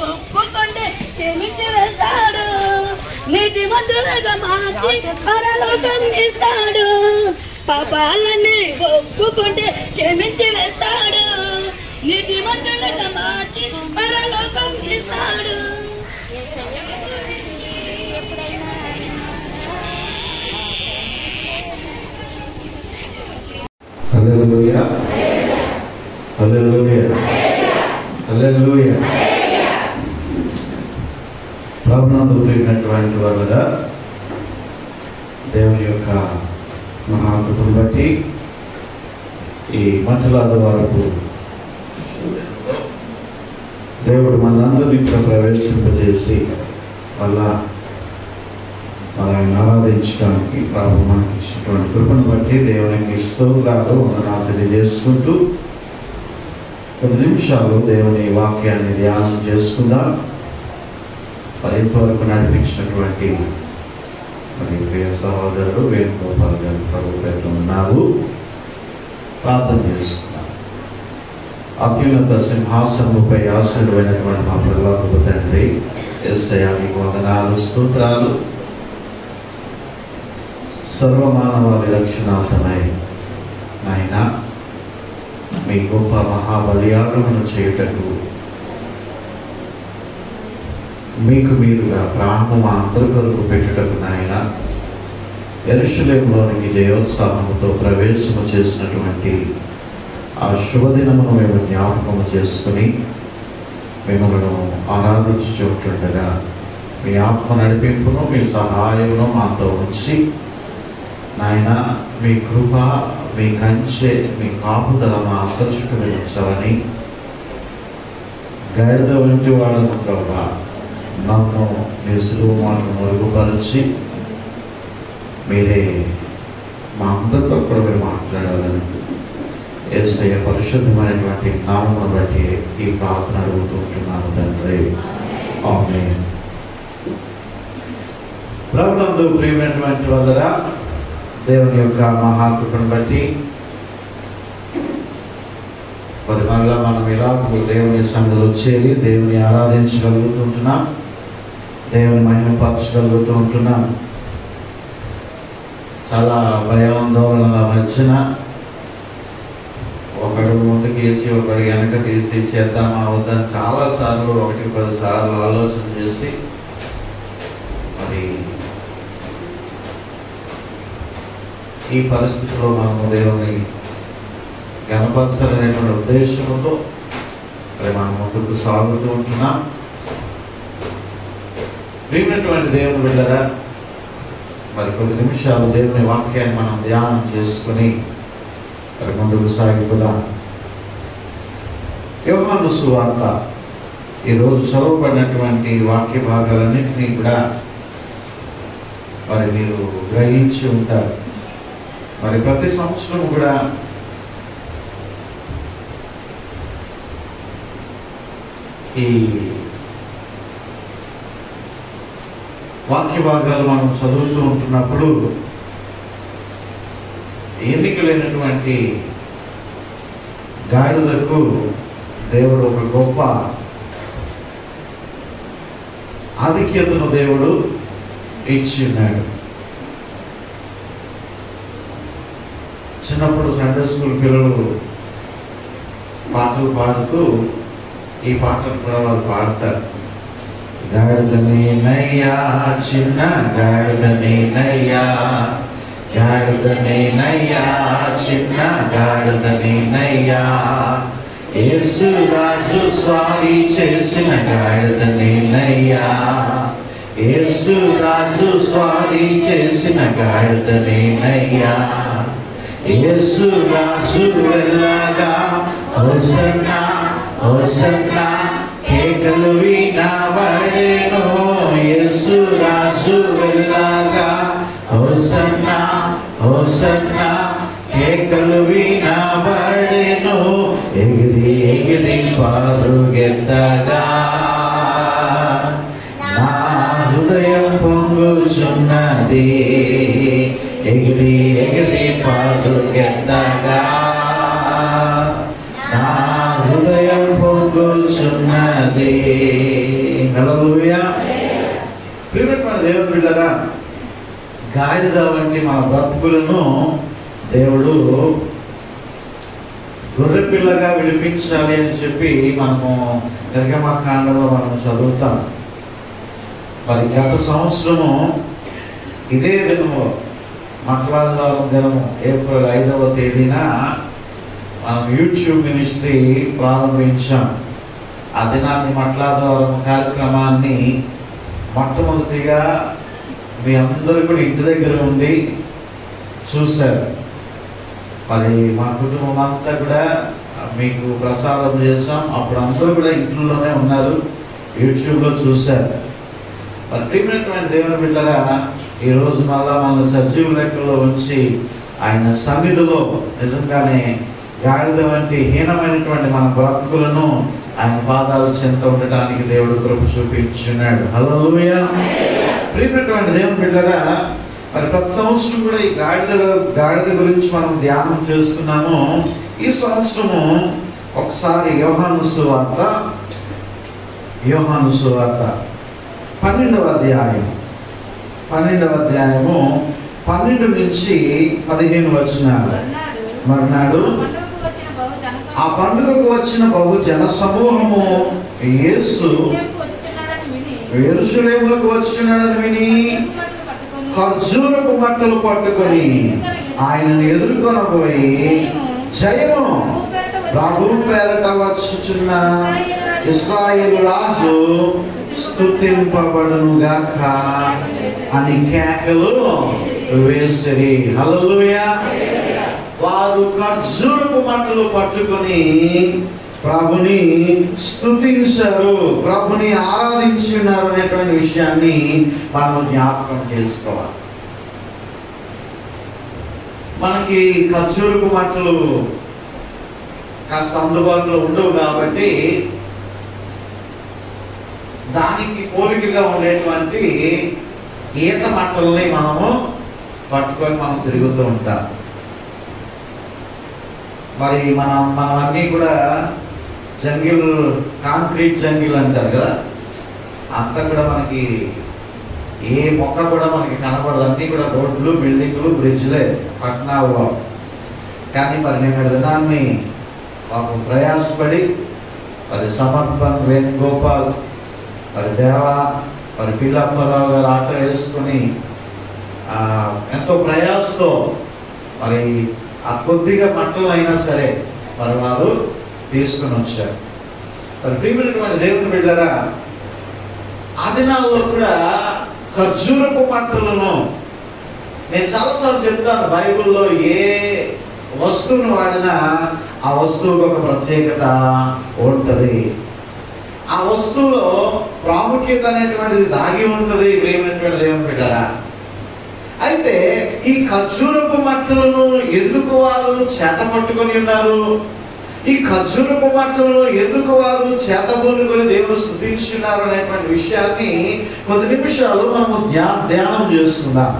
ఒప్పుకుంటే క్షమించి వెళ్తాడు, నీతి మంతులుగా మార్చి పరలోకం ఇస్తాడు. పాపాలన్నీ ఒప్పుకుంటే క్షమించి వెళ్తాడు, నీతి మంతులుగా మార్చి పరలోకం ఇస్తాడు. హల్లెలూయా హల్లెలూయా హల్లెలూయా. ప్రభునందు ప్రియమైనటువంటి వారుగా దేవుని యొక్క మహాకృపను బట్టి ఈ మంటలాద వరకు దేవుడు మనందరినీ ప్రవేశింపజేసి మళ్ళా ఆయన ఆరాధించడానికి ప్రభు మనకి ఇచ్చినటువంటి కృపను బట్టి దేవునికి స్తోత్రాలు వందనాలు తెలియజేసుకుంటూ 10 నిమిషాలు దేవుని వాక్యాన్ని ధ్యానం చేసుకుందాం. మరి ఇంతవరకు నడిపించినటువంటి మరి ప్రియ సహోదరుడు వేణుగోపాల్ గారు ప్రభు పేరు ఉన్నారు. ప్రార్థన చేసుకున్నాం. అత్యున్నత సింహాసనముపై ఆశీర్వైనటువంటి మా పరలోకపు తండ్రి యేసయ్యా మీకు వందనాలు స్తోత్రాలు. సర్వమానవాళి రక్షణార్థమై నాయన మీ గొప్ప మహాబలియాగమును చేయుటకు మీకు మీరుగా ప్రాణము మా అందరి కొరకు పెట్టుటకు నాయన యెరూషలేములోనికి జయోత్సాహముతో ప్రవేశము చేసినటువంటి ఆ శుభదినమును మేము జ్ఞాపకము చేసుకుని మిమ్మల్ని ఆరాధించుచుండగా మీ ఆత్మ నడిపింపును మీ సహాయమును మాతో ఉంచి నాయన మీ కృప మీ కంచె మీ కాపుదల మా అంత చుట్టూ ఉంచవని గైడ వంటి వాళ్ళను ప్రభా నన్ను మీ సులువు మాటను మరుగుపరిచి మీరే మా అందరితో కూడా మీరు మాట్లాడాలని యేసయ్య పరిశుద్ధమైనటువంటి నామమును బట్టి ఈ ప్రార్థన అడుగుతుంటున్నాను తండ్రి. ఆమేన్. ప్రభునందు ప్రియమైనటువంటి వాళ్ళరా దేవుని యొక్క మహాకృపను బట్టి మరి మళ్ళా మనం ఇలాగూ దేవుని సన్నిధిలో చేరి దేవుని ఆరాధించగలుగుతుంటున్నాం, దేవుని మహిమపరచగలుగుతూ ఉంటున్నాం. చాలా భయాందోళనల మధ్యన ఒకడు ముందుకేసి ఒకడు వెనక తీసి చేద్దామా వద్దని చాలాసార్లు 1-10 సార్లు ఆలోచన చేసి మరి ఈ పరిస్థితిలో మనము దేవుని గణపరచాలనేటువంటి ఉద్దేశంతో మరి మనం ముందుకు సాగుతూ ఉంటున్నాం. ప్రియమైనటువంటి దేవుని బిడ్డరా మరి 10 నిమిషాలు దేవుని వాక్యాన్ని మనం ధ్యానం చేసుకుని మరి ముందుకు సాగిపోదాం. యోహాను సువార్త ఈరోజు చదవబడినటువంటి వాక్య భాగాలన్నింటినీ కూడా మరి మీరు గ్రహించి ఉంటారు. మరి ప్రతి సంవత్సరం కూడా ఈ వాక్య భాగాలు మనం చదువుతూ ఉంటున్నప్పుడు ఎన్నికలైనటువంటి గాడిదకు దేవుడు ఒక గొప్ప ఆధిక్యతను దేవుడు ఇచ్చి ఉన్నాడు. చిన్నప్పుడు సండే స్కూల్ పిల్లలు పాటలు పాడుతూ ఈ పాటలు కూడా వాళ్ళు పాడతారు. గాడిదనేనయ్యా చిన్న గాడిదనేనయ్యా, గాడిదనేనయ్యా చిన్న గాడిదనేనయ్యా, యేసు రాజు స్వారీ చేసిన గాడిదనేనయ్యా, యేసు రాజు స్వారీ చేసిన గాడిదనేనయ్యా, యేసు రాజు వెళ్ళగా హోసన్నా హోసన్నా కేకలు వినబడెను, యేసు రాజు వెళ్ళగా హోసన్నా హోసన్నా కేకలు వినబడెను, ఎగిరి ఎగిరి పరుగెత్తగా నా హృదయం పొంగుచున్నది, ఎగిరి ఎగిరి పరుగెత్తగా నా హృదయం పొంగుచున్నది. దేవుని బిడ్డరా, గాడిద వంటి మన బ్రతుకులను దేవుడు గొర్రెపిల్లగా విడిపించాలి అని చెప్పి మనము నిర్గమకాండంలో మనం చదువుతాం. మరి గత సంవత్సరము ఇదే దినము మంగళవారం దినము ఏప్రిల్ 5వ తేదీన మనం యూట్యూబ్ మినిస్ట్రీ ప్రారంభించాం. ఆ దినాన్ని మట్లాదవరం కార్యక్రమాన్ని మొట్టమొదటిగా మీ అందరూ కూడా ఇంటి దగ్గర ఉండి చూశారు. మరి మా కుటుంబం అంతా కూడా మీకు ప్రసారం చేసాం. అప్పుడు అందరూ కూడా ఇంట్లోనే ఉన్నారు, యూట్యూబ్లో చూశారు. మరి ప్రియమైనటువంటి దేవుని బిడ్డగా ఈరోజు మళ్ళా మన సజీవ లెక్కలో ఉంచి ఆయన సన్నిధిలో నిజంగానే గాడిద వంటి హీనమైనటువంటి మన బ్రతుకులను ఆయన పాదాలు చెంత ఉండటానికి దేవుడు కృప చూపించున్నాడు. హల్లెలూయా. ప్రియమైనటువంటి దేవుని బిడ్డగా మరి ప్రతి సంవత్సరం కూడా ఈ గాడిద గురించి మనం ధ్యానం చేస్తున్నాము. ఈ సంవత్సరము ఒకసారి యోహాను సువార్త 12వ అధ్యాయము 12 నుంచి 15 వచనాలు. మర్నాడు ఆ పండుగకు వచ్చిన బహు జన సమూహము యేసు యెరూషలేముకు వచ్చుచున్నాడని విని ఖర్జూరపు మట్టలు పట్టుకొని ఆయనను ఎదుర్కొనబోయి, జయము ప్రభువు పేరట వచ్చుచున్న ఇశ్రాయేలు రాజు స్తుతింపబడును గాక అని కేకలు వేసిరి. హల్లెలూయా. వారు ఖర్జూరపు మట్టలు పట్టుకొని ప్రభుని స్తుతించారు, ప్రభుని ఆరాధించున్నారు అనేటువంటి విషయాన్ని మనం జ్ఞాపకం చేసుకోవాలి. మనకి ఖర్జూరపు మట్టలు కాస్త అందుబాటులో ఉండవు కాబట్టి దానికి పోలికగా ఉండేటువంటి ఈత మట్టల్ని మనము పట్టుకొని మనం తిరుగుతూ ఉంటాం. మరి మనం అన్నీ కూడా జంగిల్, కాంక్రీట్ జంగిల్ అంటారు కదా, అంతా కూడా మనకి ఏ మొక్క కూడా మనకి కనబడదు. అన్నీ కూడా రోడ్లు, బిల్డింగ్లు, బ్రిడ్జ్లే పట్టణాల్లో. కానీ మరి నేను దినాన్ని మాకు ప్రయాసపడి మరి సమర్పణ్ వేణుగోపాల్, మరి దేవా, మరి పిల్లప్పరావు గారు ఆటో వేసుకొని ఎంతో ప్రయాసతో మరి ఆ కొద్దిగా మట్టలు అయినా సరే మరి వారు తీసుకుని వచ్చారు. మరి ప్రియమైనటువంటి దేవుని బిడ్డరా, ఆ దినాల్లో కూడా ఖర్జూరపు మట్టలను నేను చాలాసార్లు చెప్తాను, బైబిల్లో ఏ వస్తువును వాడినా ఆ వస్తువుకు ఒక ప్రత్యేకత ఉంటుంది. ఆ వస్తువులో ప్రాముఖ్యత అనేటువంటిది దాగి ఉంటుంది. ప్రియమైనటువంటి దేవుని బిడ్డరా, అయితే ఈ ఖర్జూరపు మట్టలను ఎందుకు వారు చేత పట్టుకొని ఉన్నారు? ఈ ఖర్జూరపు మట్టలను ఎందుకు వారు చేతబూనుకొని దేవుడు స్తుతించున్నారు అనేటువంటి విషయాన్ని కొద్ది నిమిషాలు మనము ధ్యానం చేసుకుందాం.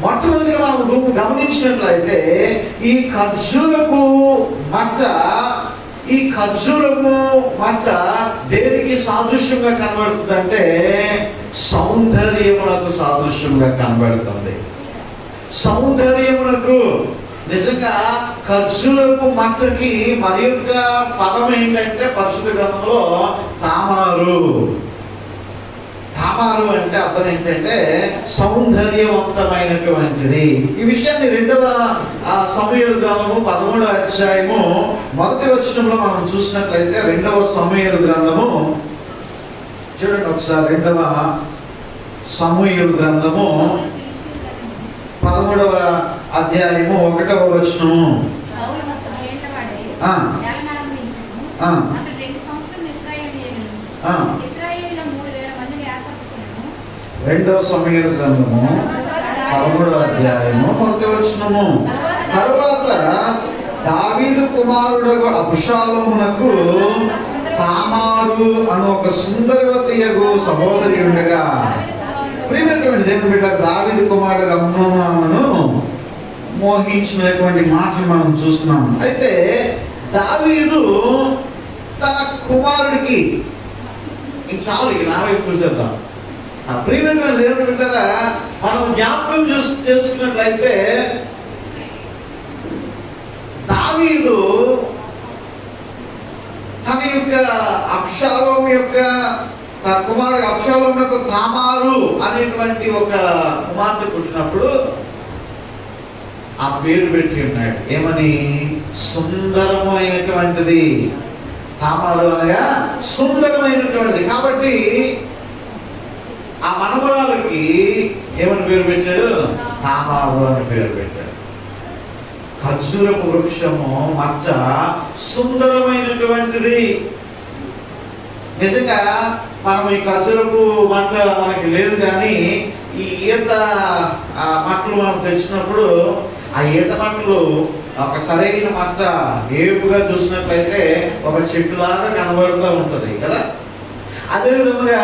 మొట్టమొదటిగా మనం గమనించినట్లయితే ఈ ఖర్జూరపు మట్ట దేనికి సాదృశ్యంగా కనబడుతుందంటే సౌందర్యమునకు సాదృశ్యంగా కనబడుతుంది. సౌందర్యమునకు నిజంగా ఖర్జూరపు మట్టకి మరి యొక్క పదం ఏంటంటే పరిశుద్ధ గ్రంథంలో తామారు. తామారు అంటే అర్థం ఏంటంటే సౌందర్యవంతమైనటువంటిది. ఈ విషయాన్ని 2వ సమూయేలు గ్రంథము 13వ అధ్యాయము 1వ వచనంలో మనం చూసినట్లయితే 2వ సమూయేలు గ్రంథము చూడండి ఒకసారి. 2వ సమూయేలు గ్రంథము 13వ అధ్యాయము 1వ వచనము. రెండవ సమూయేలు గ్రంథము 13వ అధ్యాయము 1వ వచనము. తరువాత దావీదు కుమారుడు అబ్షాలోమునకు తామారు అను ఒక సుందరవతియగు సహోదరి ఉండగా, ప్రియమైనటువంటి దేవుని బిడ్డ, దావీదు కుమారుడు అమ్నోను మోహించినటువంటి మాటలు మనం చూస్తున్నాం. అయితే దావీదు తన కుమారుడికి చాలు, నా వైపు చూసేద్దాం, ప్రియమైన దేవుని బిడ్డలారా, మనం జ్ఞాపకం చేసుకున్నట్లయితే దావీదు తన యొక్క అబ్షాలోము యొక్క తన కుమారుడు అబ్షాలోము యొక్క తామారు అనేటువంటి ఒక కుమార్తె పుట్టినప్పుడు ఆ పేరు పెట్టి ఉన్నాడు. ఏమని? సుందరమైనటువంటిది. తామారు అనగా సుందరమైనటువంటిది. కాబట్టి ఆ మనవరాలకి ఏమని పేరు పెట్టాడు? తామారు అని పేరు పెట్టాడు. ఖర్జూరపు వృక్షము మచ్చ సుందరమైనటువంటిది. నిజంగా మనం ఈ ఖర్జూరపు మచ్చ మనకి లేదు, కానీ ఈ ఈత మట్టలు మనం తెచ్చినప్పుడు ఆ ఈత మట్టలు ఒక సరైన మట్ట ఏపుగా చూసినట్లయితే ఒక చెట్టులాగా కనబడుతూ ఉంటుంది కదా. అదేవిధంగా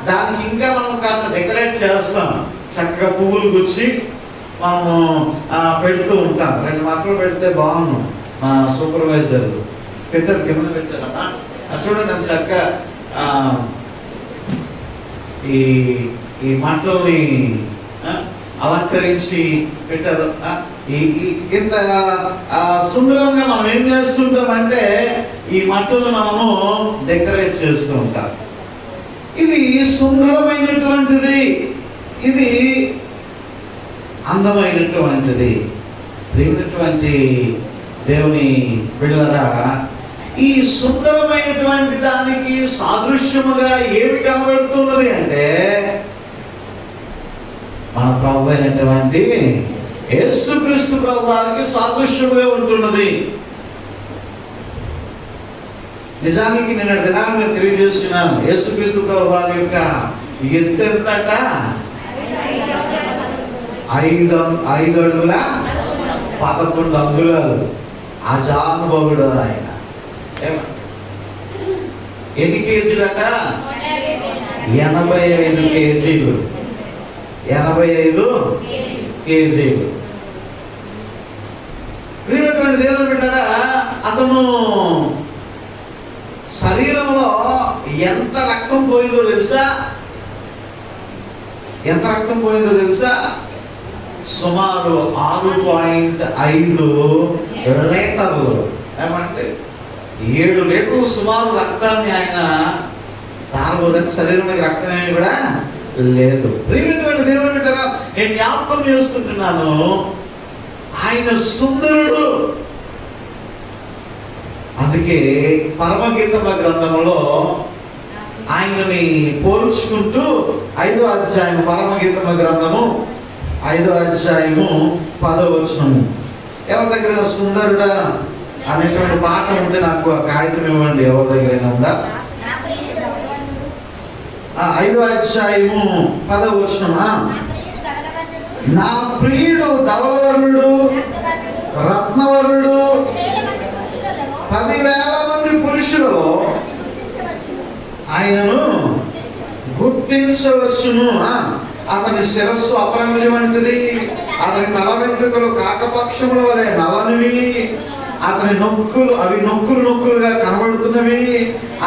దానికి ఇంకా మనం కాస్త డెకరేట్ చేస్తాం. చక్కగా పువ్వులు గుచ్చి మనము పెడుతూ ఉంటాం. 2 మట్టలు పెడితే బాగున్నాం. మా సూపర్వైజర్ పెట్టారు, కింద పెట్టారమ్మా. చూడండి అంత చక్కగా ఈ మట్టల్ని అలంకరించి పెట్టారు. ఇంత సుందరంగా మనం ఏం చేస్తుంటామంటే ఈ మట్టలు మనము డెకరేట్ చేస్తూ ఉంటాం. ఇది సుందరమైనటువంటిది, ఇది అందమైనటువంటిది. ప్రియమైనటువంటి దేవుని బిడ్డలారా, ఈ సుందరమైనటువంటి దానికి సాదృశ్యముగా ఏమి కనబడుతున్నది అంటే మన ప్రభు అయినటువంటి యేసుక్రీస్తు ప్రభు వారికి సాదృశ్యముగా ఉంటున్నది. నిజానికి నిన్న దినాన్ని నేను తెలియజేస్తున్నాను. యేసుక్రీస్తు ప్రభు వారి యొక్క ఎత్తు ఎంతట? 5 అడుగుల 11 అంగుళాలు. అజానుభవుడు ఆయన. ఎన్ని కేజీలట? 85 కేజీలు. 85 కేజీలు. ప్రియమైనటువంటి దేవుని బిడ్డలారా, అతను శరీరంలో ఎంత రక్తం పోయిందో తెలుసా? ఎంత రక్తం పోయిందో తెలుసా? సుమారు 6.5 లీటర్లు. ఏమంటే 7 లీటర్లు సుమారు రక్తాన్ని ఆయన తారబోదని. శరీరంలోకి రక్తం ఏమి కూడా లేదు. ప్రియమైనటువంటి దేవుని బిడ్డలారా, నేను జ్ఞాపకం చేసుకుంటున్నాను, ఆయన సుందరుడు. అందుకే పరమగీతముల గ్రంథంలో ఆయనని పోల్చుకుంటూ 5వ అధ్యాయం, పరమగీతముల గ్రంథము 5వ అధ్యాయము 10వ వచనము. ఎవరి దగ్గర సుందరుడా అనేటువంటి పాట ఉంటే నాకు ఆ కాగితం ఇవ్వండి. ఎవరి దగ్గర ఉందా? 5వ అధ్యాయము 10వ వచనం. నా ప్రియుడు ధవలవర్ణుడు, రత్నవర్ణుడు, 10,000 మంది పురుషులలో ఆయనను గుర్తించవచ్చును. అతని శిరస్సు అపరంజి వంటిది, అతని తల వెంట్రుకలు కాకపక్షముల వలె నల్లనివి, అతని నొక్కులు నొక్కులుగా కనబడుతున్నవి,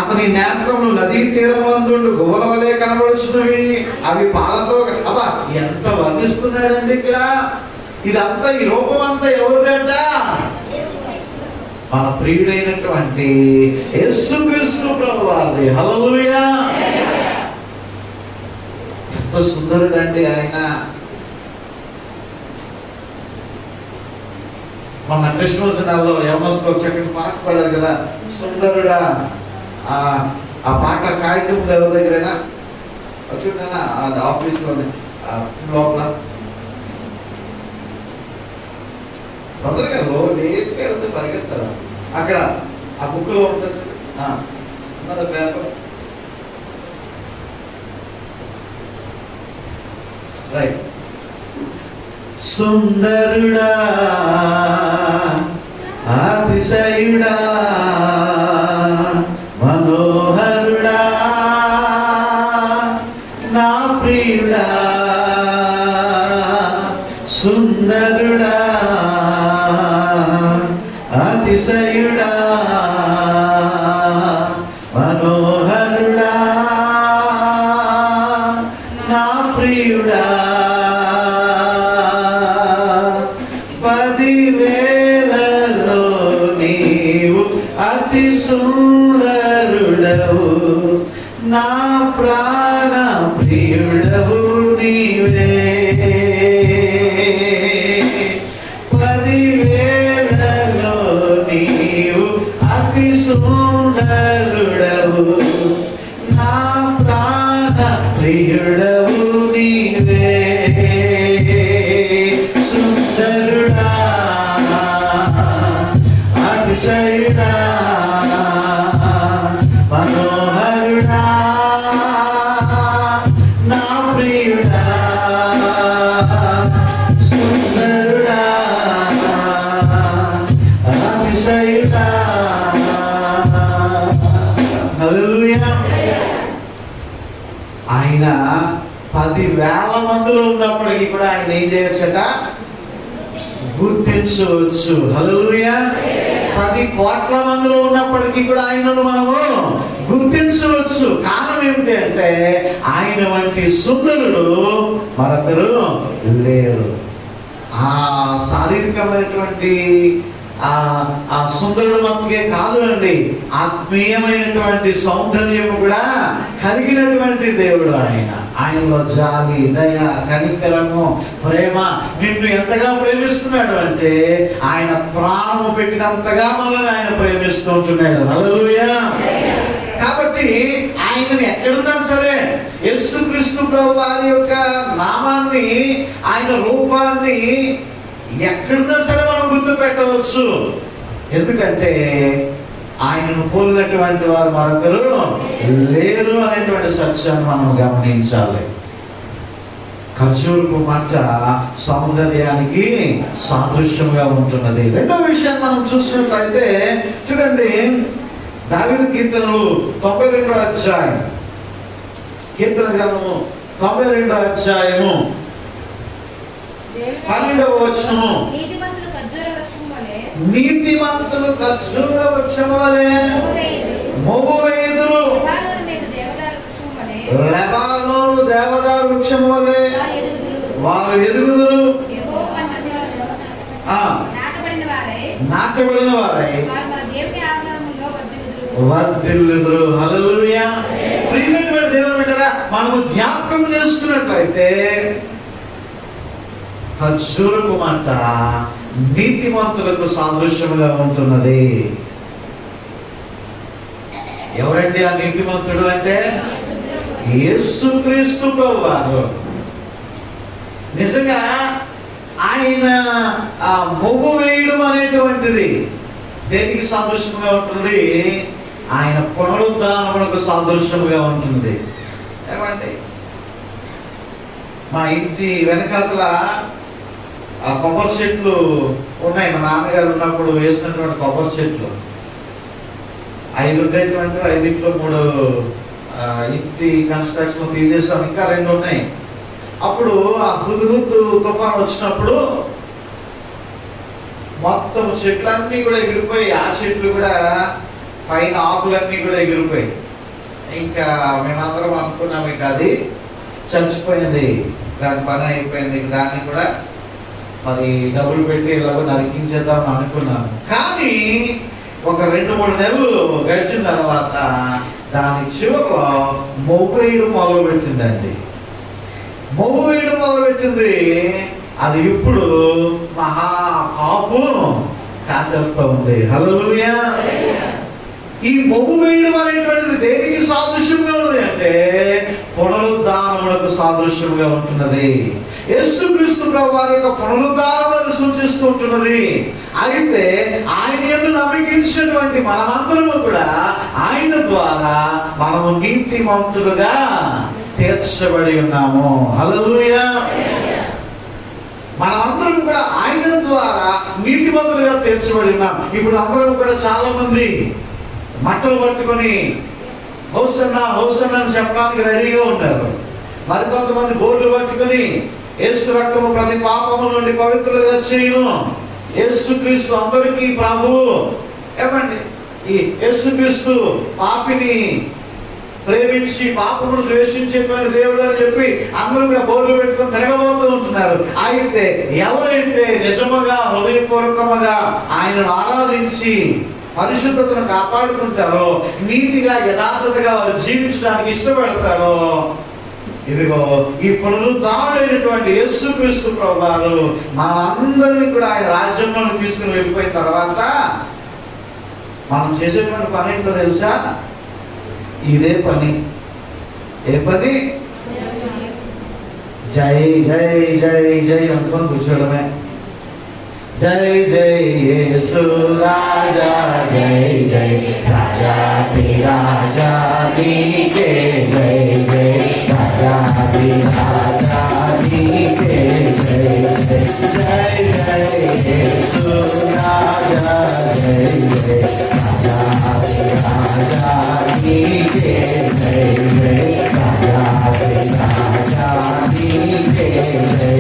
అతని నేత్రములు నదీ తీరమందుండు గువ్వల వలె కనబడుతున్నవి, అవి పాలతో. అబ్బా, ఎంత వర్ణిస్తున్నాడండి ఇక్కడ. ఇదంతా, ఈ రూపం అంతా ఎవరిదంట? మన ప్రియుడైనటువంటి యేసుక్రీస్తు ప్రభువు వారిది. హల్లెలూయా. ఎంత సుందరుడండి ఆయన. మన క్రిస్మస్ నెలలో యవనస్తులు చక్కటి పాట పాడారు కదా, సుందరుడా. ఆ పాట కాగితం ఎవరి దగ్గరైనా చూడనా? ఆఫీస్లోనే లోపల తొందరగా లేట్గా వెళ్తే పరిగెత్తారు. అక్కడ ఆ బుక్లో ఉంటుంది పేపర్. రైట్. సుందరుడా, అతిశయుడా, మనోహరుడా, నా ప్రియుడా, సుందరుడా, అతిశయుడా, మనోహరుడా, నా 10,000లో నీవు అతి సుందరుడవు, నా ప్రాణ ప్రియుడవు నీవే. 10,000లో నీవు అతి సుందరుడవు, నా ప్రాణ ప్రియుడవు నీవే. సుందరుడా అతిశయుడా మనోహరుడా నా ప్రియుడా, సుందరుడా అతిశయుడా. హల్లెలూయా. ఆయన 10,000 మందిలో ఉన్నప్పటికీ కూడా ఆయన ఏం చేయొచ్చట? గుర్తించవచ్చు. హల్లెలూయా. 10 కోట్ల మందిలో ఉన్నప్పటికీ కూడా ఆయనను మనము గుర్తించవచ్చు. కారణం ఏమిటి అంటే ఆయన వంటి సుందరుడు మరొకరు లేరు. ఆ శారీరకమైనటువంటి ఆ సుందరుడు మట్టుకే కాదు అండి, ఆత్మీయమైనటువంటి సౌందర్యం కూడా కలిగినటువంటి దేవుడు ఆయన. ఆయనలో జాలి, దయ, కనికరము, ప్రేమ నిన్ను ఎంతగా ప్రేమిస్తున్నాడు అంటే ఆయన ప్రాణము పెట్టినంతగా మనల్ని ఆయన ప్రేమిస్తూ ఉంటున్నాడు. హల్లెలూయా. కాబట్టి ఆయనని ఎక్కడున్నా సరే యేసుక్రీస్తు ప్రభువు వారి యొక్క నామాన్ని, ఆయన రూపాన్ని ఎక్కడున్నా సరే మనం గుర్తు పెట్టవచ్చు. ఎందుకంటే ఆయనను పోలినటువంటి వారు మరొకరు లేరు అనేటువంటి సత్యాన్ని మనం గమనించాలి. ఖర్జూరపు మంట సౌందర్యానికి సాదృశ్యంగా ఉంటున్నది. రెండో విషయాన్ని మనం చూసినట్లయితే చూడండి, దావీదు కీర్తనలు 92వ అధ్యాయం, కీర్తన గ్రంథము 92వ అధ్యాయము 12వ వచనము, నీతిమంతులు ఖర్జూర వృక్షము వలె మోగువేయుదురు, లెబానోను దేవదారు వృక్షము వలె వారు ఎదుగుదురు. నాటబడిన వారై వర్ధిల్లుదురు. హల్లెలూయా. ప్రియమైనటువంటి దేవుని బిడ్డలారా, మనము జ్ఞాపకం చేసుకున్నట్లయితే ఖర్జూరపు మంట నీతిమంతులకు సాదృశ్యముగా ఉంటున్నది. ఎవరండి ఆ నీతిమంతుడు అంటే? యేసుక్రీస్తు ప్రభువారు. నిజంగా ఆయన ఆ మొగ్గు వేయడం అనేటువంటిది దేనికి సాదృశ్యంగా ఉంటుంది? ఆయన పునరుద్ధానములకు సాదృశ్యముగా ఉంటుంది. ఏమండి, మా ఇంటి వెనకాల కొబ్బరి చెట్లు ఉన్నాయి. మా నాన్నగారు ఉన్నప్పుడు వేసినటువంటి కొబ్బరి చెట్లు 5 ఉండేటువంటి 5 3 ఇంటి కన్స్ట్రక్షన్ తీసేసాం, ఇంకా 2 ఉన్నాయి. అప్పుడు ఆ హుద్హుద్ తుఫాన్ వచ్చినప్పుడు మొత్తం చెట్లన్నీ కూడా ఎగిరిపోయి, ఆ చెట్లు కూడా పైన ఆకులన్నీ కూడా ఎగిరిపోయి, ఇంకా మేమందరం అనుకున్నాం ఇక అది చచ్చిపోయింది, దాని పని అయిపోయింది, దాన్ని కూడా మరి డబ్బులు పెట్టి ఇలాగ నరికించేద్దాం అనుకున్నాను. కానీ ఒక 2-3 నెలలు గడిచిన తర్వాత దాని చివరిలో మొగ్గు వేయడం మొదలు పెట్టిందండి. మొగ్గు వేయడం మొదలు పెట్టింది. అది ఇప్పుడు మహా కాపు కాచేస్తూ ఉంది. హల్లెలూయా. ఈ మొగ్గు వేయడం అనేటువంటిది దేనికి సాదృశ్యంగా ఉన్నది అంటే పునరుద్ధానములకు సాదృశ్యంగా ఉంటున్నది. యేసుక్రీస్తు ప్రభువు వారి యొక్క పునరుద్ధానములను సూచిస్తూ ఉంటున్నది. అయితే ఆయన యందు నమ్మకించినటువంటి మనమందరము కూడా ఆయన ద్వారా మనము నీతిమంతులుగా తీర్చబడి ఉన్నాము. హల్లెలూయా. మనమందరం కూడా ఆయన ద్వారా నీతిమంతులుగా తీర్చబడి ఉన్నాం. ఇప్పుడు అందరం కూడా చాలా మంది మట్టలు పట్టుకొని హోసన్నా హోసన్నా అని చెప్పడానికి రెడీగా ఉంటారు. మరికొంతమంది బోర్డులు పట్టుకొని యేసు రక్తము ప్రతి పాపము నుండి పవిత్రులుగా చేయును, యేసుక్రీస్తు అందరికీ ప్రభువు. ఏమండి, ఈ యేసుక్రీస్తు పాపిని ప్రేమించి పాపమును ద్వేషించేటువంటి దేవుడు అని చెప్పి అందరూ కూడా బోర్డు పెట్టుకొని తిరగబోతూ ఉంటున్నారు. అయితే ఎవరైతే నిజముగా హృదయపూర్వకముగా ఆయనను ఆరాధించి పరిశుద్ధతను కాపాడుకుంటారో, నీతిగా యథార్థతగా వారు జీవించడానికి ఇష్టపడతారో, ఇదిగో ఈ పునరుద్ధారుడైనటువంటి యేసుక్రీస్తు ప్రభువారు మనందరినీ కూడా ఆయన రాజ్యంలో తీసుకుని వెళ్ళిపోయిన తర్వాత మనం చేసేటువంటి పని ఏంటో తెలుసా? ఇదే పని. ఏ పని? జై జై జై జై అనుకొని కూర్చోడమే. జై జై యేసు రాజా, జై జై రాజాది రాజా నీకే, జై జై రాజాది రాజా నీకే, జై జై జై జై యేసు రాజా, జై జై రాజాది రాజా నీకే, జై జై రాజాది రాజా నీకే, జై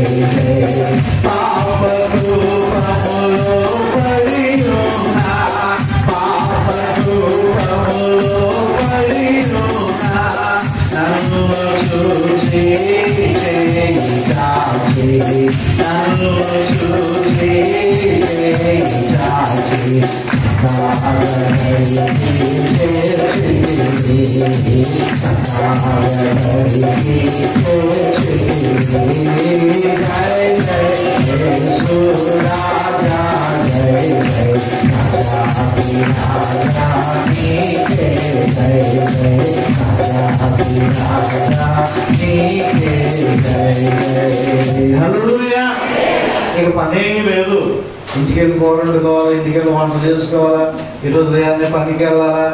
జై పాపకు ఇక పనేమి లేదు. ఇంటికి వెళ్ళి కూర వండుకోవాలా, ఇంటికి వెళ్ళి వంట చేసుకోవాలా, ఈరోజు ఉదయాన్నే పనికి వెళ్ళాలా,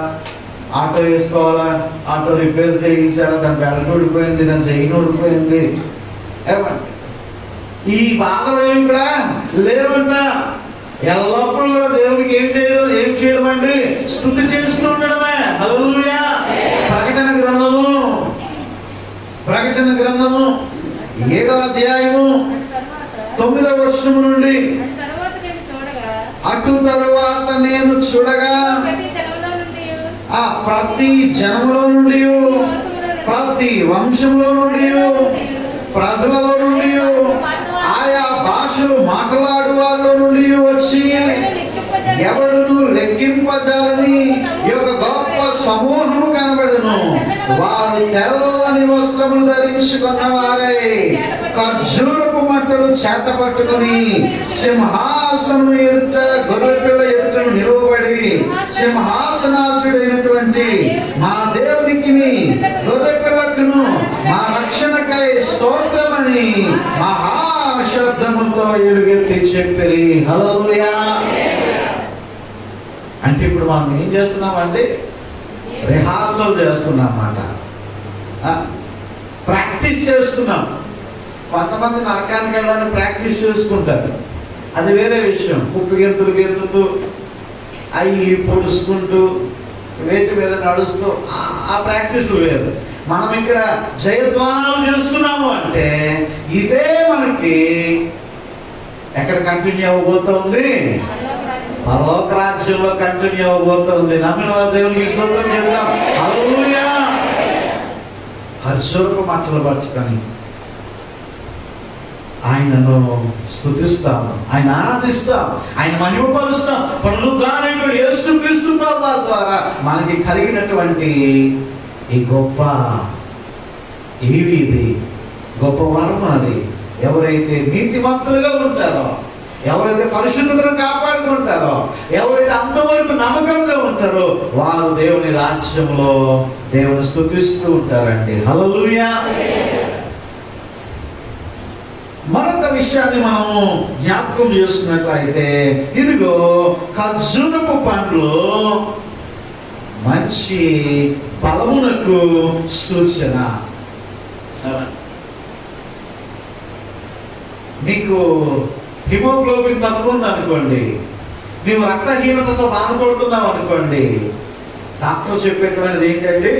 ఆటో వేసుకోవాలా, ఆటో రిపేర్ చేయించాలా, దాని బెల్ట్ ఊడిపోయింది, దాని చైన్ ఊడిపోయింది. ఈ బాధలు ఏమి కూడా లేవంట. ఎల్లప్పుడూ కూడా దేవుడికి ఏం చేయడం అండి? స్తుతి చేస్తూ ఉండడమే. హల్లెలూయా. ప్రకటన గ్రంథము 7వ అధ్యాయము 9వ వచనము నుండి, అటు తరువాత నేను చూడగా ప్రతి జనములో నుండి, ప్రతి వంశంలో నుండి, ప్రజలలో నుండి, ఆయా భాషలు మాట్లాడు వాళ్ళ నుండి వచ్చి ఎవడును లెక్కింపజాలని ఒక గొప్ప సమూహము కనబడును. వారు తెల్లని వస్త్రములు ధరించుకున్న వారై ఖర్జూరపు మట్టలు చేత పట్టుకుని సింహాసనం ఎదుట గొర్రెపిల్ల ఎదుటను నిలువబడి, సింహాసనాసుడైనటువంటి మా దేవునికి గొర్రెపిల్లకును మా రక్షణకై స్తోత్రమని మహాశబ్దముతో ఎలుగెత్తి చెప్పిరి. హల్లెలూయా. అంటే ఇప్పుడు మనం ఏం చేస్తున్నామంటే రిహార్సల్ చేస్తున్నాం అన్నమాట, ప్రాక్టీస్ చేస్తున్నాం. కొంతమంది నరకానికి వెళ్ళడానికి ప్రాక్టీస్ చేసుకుంటారు, అది వేరే విషయం. కుప్పు గెంతుతూ అవి పొడుచుకుంటూ వేటి మీద నడుస్తూ ఆ ప్రాక్టీస్ వేరు. మనం ఇక్కడ జయధ్వానాలు చేస్తున్నాము అంటే ఇదే మనకి ఎక్కడ కంటిన్యూ అవ్వబోతుంది? పరలోక రాజ్యంలో కంటిన్యూ అవ్వబోతుంది. నమ్మిన వారు దేవునికి స్తోత్రం చెప్తాం. హల్లెలూయా. ఖర్జూరపు మట్టలు పట్టుకొని ఆయనను స్తుతిస్తాం, ఆయన ఆరాధిస్తాం, ఆయన మహిమపరుస్తాం. పునరుద్ధారుడైన యేసుక్రీస్తు ప్రభువు ద్వారా మనకి కలిగినటువంటి ఈ గొప్ప ఇది గొప్ప వరం. అది ఎవరైతే నీతిమంతులుగా ఉంటారో, ఎవరైతే పరిశుద్ధతను కాపాడుకుంటారో, ఎవరైతే అంతవరకు నమ్మకంగా ఉంటారో వారు దేవుని రాజ్యంలో దేవుని స్తుతిస్తూ ఉంటారండి. హల్లెలూయా. మరొక విషయాన్ని మనము జ్ఞాపకం చేసుకున్నట్లయితే, ఇదిగో ఖర్జూరపు పండ్లు మంచి బలమునకు సూచన. నీకు హిమోగ్లోబిన్ తక్కువ ఉందనుకోండి, నీవు రక్తహీనతతో బాధపడుతున్నావు అనుకోండి, డాక్టర్ చెప్పేటువంటిది ఏంటంటే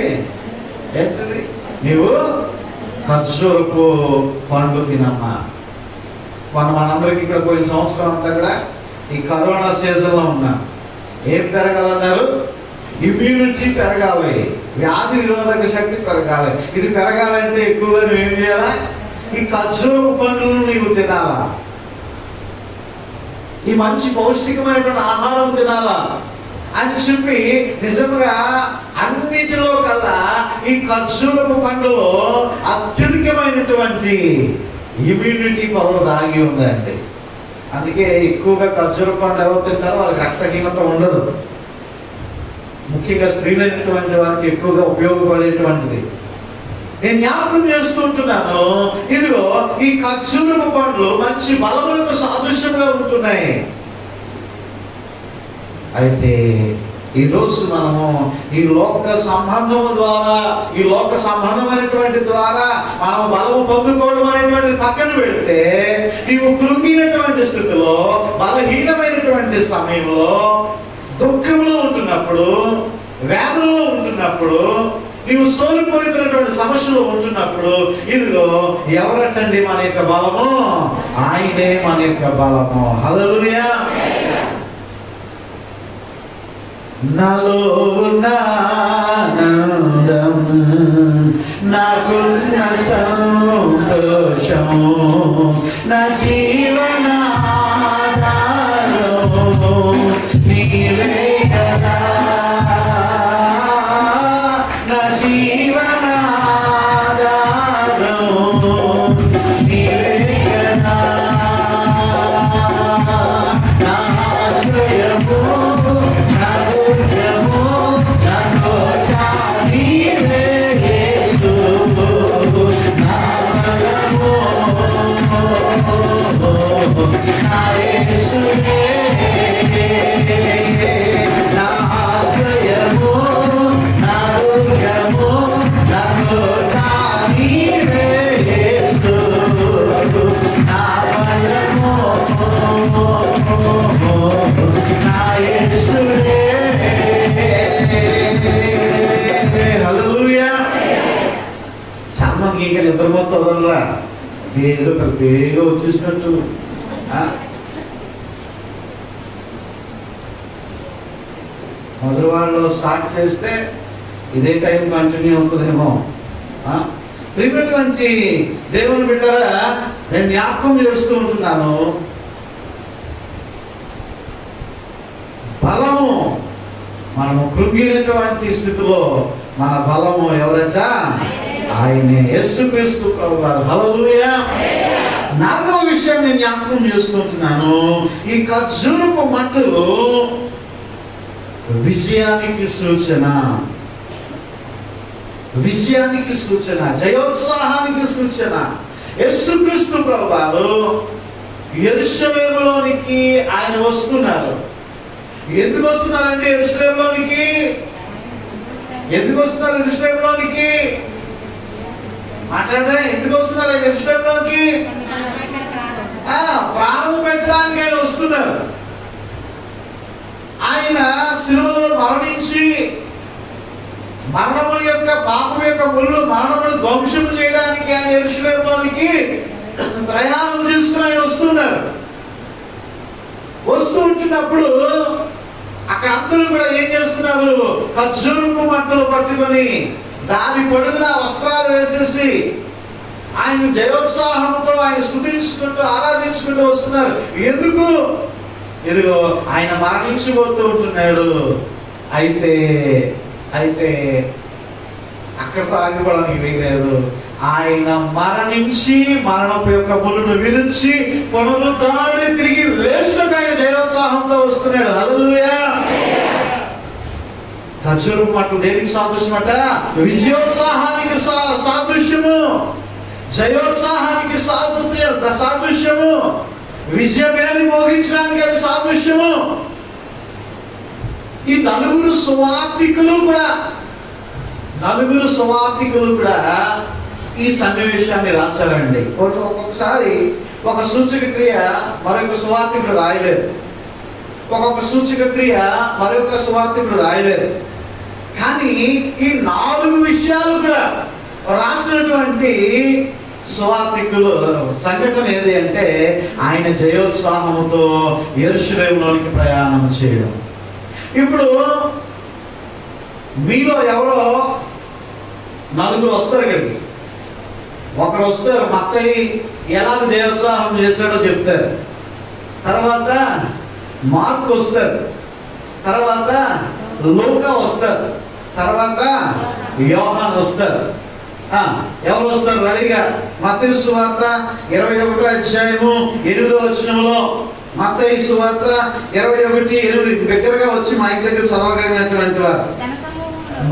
నీవు ఖర్జూరపు పండ్లు తినమ్మా. మనందరికి ఇక్కడ పోయిన సంవత్సరం అంతా కూడా ఈ కరోనా సీజన్లో ఉన్నాం. ఏం పెరగాలన్నారు? ఇమ్యూనిటీ పెరగాలి, వ్యాధి నిరోధక శక్తి పెరగాలి. ఇది పెరగాలంటే ఎక్కువగా నువ్వేం చేయాలా? ఈ ఖర్జూరపు పండ్లను నీవు తినాలా, ఈ మంచి పౌష్టికమైనటువంటి ఆహారం తినాలా అని చెప్పి నిజంగా అన్నిటిలో కల్లా ఈ ఖర్జూరపు పండులో అత్యధికమైనటువంటి ఇమ్యూనిటీ పవర్ దాగి ఉందండి. అందుకే ఎక్కువగా ఖర్జూరపు పండు ఎవరు తింటారో వాళ్ళకి రక్తహీనత ఉండదు. ముఖ్యంగా స్త్రీలైనటువంటి వారికి ఎక్కువగా ఉపయోగపడేటువంటిది. నేను జ్ఞాపకం చేస్తుంటున్నాను, ఇదిగో ఈ ఖర్జూరపు పండ్లు మంచి బలములకు సాదృశ్యంగా ఉంటున్నాయి. అయితే ఈరోజు మనము ఈ లోక సంబంధము ద్వారా, ఈ లోక సంబంధమైనటువంటి ద్వారా మనం బలము పొందుకోవడం అనేటువంటిది పక్కన పెడితే, నీవు కృంగినటువంటి స్థితిలో, బలహీనమైనటువంటి సమయంలో, దుఃఖంలో ఉంటున్నప్పుడు, వేదనలో ఉంటున్నప్పుడు, నీవు సోలిపోతున్నటువంటి సమస్యలు ఉంటున్నప్పుడు, ఇదిగో ఎవరటండి మన యొక్క బలము? ఆయనే మన యొక్క బలము. హల్లెలూయా. నాలో ఆనందం, నాకున్న సంతోషం, నా జీవనాధారం నీవే కదా, నా జీవనాధారం నీవే కదా, నా ఆశ్రయము, ఇంకా నిద్రపోతుందా? ఏదో పేరుగా వచ్చేసినట్టు. మొదటివాళ్ళు స్టార్ట్ చేస్తే ఇదే టైం కంటిన్యూ అవుతుందేమో. ప్రియమైనటువంటి దేవుని బిడ్డలారా, నేను జ్ఞాపకం చేస్తూ ఉంటున్నాను, బలము మనము కృంగినటువంటి స్థితిలో మన బలము ఎవరట? ఆయనే, యేసుక్రీస్తు ప్రభువారు. హల్లెలూయా. నాలుగవ విషయాన్ని నేను జ్ఞాపకం చేస్తుంటున్నాను, ఈ ఖర్జూరపు మట్టలు విజయానికి సూచన, విజయానికి సూచన, జయోత్సాహానికి సూచన. యేసుక్రీస్తు ప్రభువారు యెరూషలేములోనికి ఆయన వస్తున్నారు. ఎందుకు వస్తున్నారండి యెరూషలేములోనికి? ఎందుకు వస్తున్నారు యెరూషలేములోనికి? మాట్లాడే, ఎందుకు వస్తున్నారు యెరూషలేములోనికి? ప్రాణం పెట్టడానికి ఆయన వస్తున్నారు. ఆయన శిలువలో మరణించి మరణము యొక్క పాపం యొక్క ముళ్ళు, మరణమును ధ్వంసం చేయడానికి ఆయన యెరూషలేములోనికి ప్రయాణం చేసుకుని ఆయన వస్తున్నారు. వస్తూ ఉంటున్నప్పుడు అక్కడ అందరూ కూడా ఏం చేస్తున్నారు? ఖర్జూరపు మట్టలు పట్టుకొని దాని పొడుగున వస్త్రాలు వేసేసి ఆయన జయోత్సాహంతో ఆయన స్తుతించుకుంటూ ఆరాధించుకుంటూ వస్తున్నారు. ఎందుకు? ఇదిగో ఆయన మరణించిపోతూ ఉంటున్నాడు. అయితే అయితే అక్కడితో ఆగిపోవడానికి వీలేదు. ఆయన మరణించి మరణపు యొక్క ముళ్ళను విరిచి పునరుద్ధానుడై తిరిగి లేచినట్టు ఆయన జయోత్సాహంతో వస్తున్నాడు. హల్లెలూయా. ఖర్జూరపు మట్టలు దేనికి సాదృశ్యమట? విజయోత్సాహానికి సాదృశ్యము, జయోత్సాహానికి సాదృశ్యము, విజయమేని మోగించడానికి అది సాదృశ్యము. ఈ నలుగురు సువార్తికులు కూడా ఈ సన్నివేశాన్ని రాశారండి. ఒక్కొక్కసారి ఒక సూచక క్రియ మరొక సువార్తికుడు రాయలేదు, ఒక్కొక్క సూచక క్రియ మరొక సువార్తికుడు రాయలేదు. కానీ ఈ 4 విషయాలు కూడా రాసినటువంటి సువార్తికులు సంఘటన ఏది అంటే ఆయన జయోత్సాహముతో యెరూషలేములోనికి ప్రయాణం చేయడం. ఇప్పుడు మీలో ఎవరో నలుగురు వస్తారు ఇక్కడికి. ఒకరు వస్తారు, మత్తయి ఎలా దేవోత్సాహం చేశాడో చెప్తారు. తర్వాత మార్కు వస్తారు, తర్వాత లూకా వస్తారు, తర్వాత యోహాను వస్తారు. ఎవరు వస్తారు రెడీగా? మత్తయి సువార్త 21వ అధ్యాయము 8వ వచనంలో, మత్తయి సువార్త 21:8 దగ్గరగా వచ్చి మైక్ దగ్గర చదవగలిగినటువంటి వారు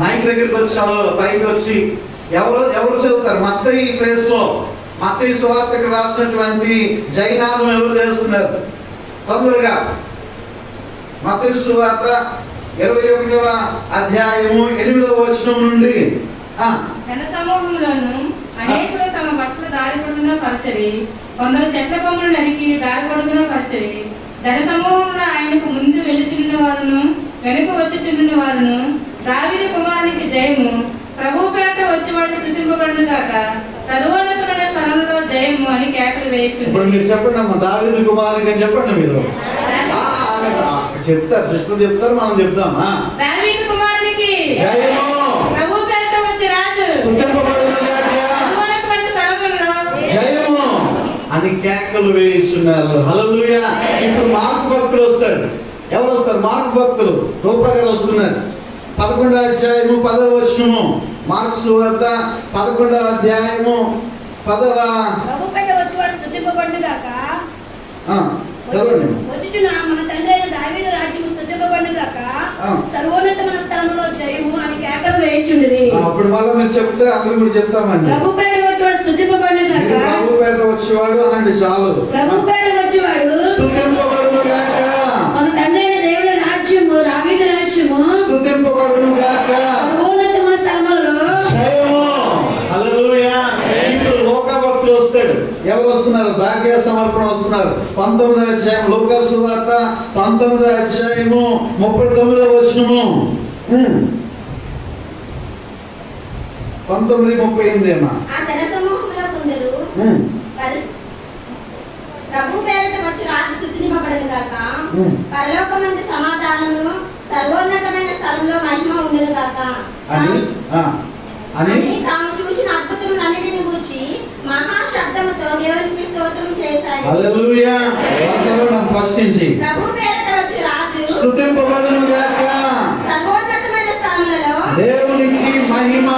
మైక్ దగ్గరికి వచ్చి పైకి వచ్చి ఎవరు చదువుతారు? మత్తయి ప్లేస్ లో మత్తయి సువార్తకు రాసినటువంటి జైనాథం ఎవరు చేస్తున్నారు? తొందరగా మత్తయి సువార్త 21వ అధ్యాయము 8వ వచనం నుండి. జనసమూహంలోను అనేకులు తమ బట్టలు దారి పొడుగునా పరిచరి, కొందరు చెట్ల కొమ్మలు నరికి దారి పొడుగునా పరిచరి. జనసమూహంలో ఆయనకు ముందు వెళుతున్న వారును వెనుక వచ్చుచున్న వారును, దావీదు కుమారునికి జయము, ప్రభు పేట వచ్చేవాడు స్తుతింపబడును గాక, సర్వోన్నతమైన స్థలంలో జయము అని కేకలు వేయుచున్నారు. చెప్పండి అమ్మా, దావీదు కుమారునికి అని చెప్పండి. మీరు చెప్తారు, సిస్టర్ చెప్తారు, మనం చెప్తామా? దావీదు కుమారునికి జయము, ప్రభు పేట వచ్చే రాజు సర్వోన్నతమైన స్థలములో జయము అని కేకలు వేయిస్తున్నారు. హల్లెలూయా. ఇప్పుడు మార్కు భక్తులు వస్తాడు. ఎవరు వస్తారు? మార్కు భక్తులు రూపగారు వస్తున్నారు. 11వ అధ్యాయము 10వ వచనము, మార్కు సువార్త 11వ అధ్యాయము 10వ. ప్రభుపేట వచ్చేవాడు స్తుతింపబడును గాక, చదవండి. వచ్చుచున్న మన తండ్రి అయిన దావీదు రాజ్యము స్తుతింపబడును గాక, సర్వోన్నతమైన స్థలంలో జయము అని కేకలు వేయుచుండిరి. అప్పుడు మళ్ళీ మీరు చెప్తే అందరూ కూడా చెప్తామండి. ప్రభుపేట వచ్చేవాడు స్తుతింపబడును గాక, ప్రభుపేట వచ్చేవాడు అనండి చాలు. ప్రభుపేట వచ్చేవాడు స్తుతింపబడును గాక, మన తండ్రి అయిన దేవుని రాజ్యము దావీదు రాజ్యము స్తుతింపబడును గాక, సర్వోన్నతమైన స్థలములో జయము. హల్లెలూయా. ఇప్పుడు లోకా భక్తులు వస్తాడు. ఎవరు వస్తున్నారు? భాగ్య సమర్పణ వస్తున్నారు. 19వ అధ్యాయం లూకా సువార్త 19వ అధ్యాయము 39వ వచనము. 19:38 అమ్మా. ఆ జనసమూహంలో కొందరు ప్రభు పేరట వచ్చి రాజు స్తుతింపబడును గాక, పరలోకమందు సమాధానము, సర్వోన్నతమైన స్థలంలో మహిమ ఉండును గాక అని తాము చూసిన అద్భుతములన్నిటిని గూర్చి మహా శబ్దముతో దేవునికి స్తోత్రం చేశారు. హల్లెలూయా. ఫస్ట్ నుంచి ప్రభు పేరట వచ్చి రాజు స్తుతింపబడును గాక, సర్వోన్నతమైన స్థలములలో దేవునికి మహిమ.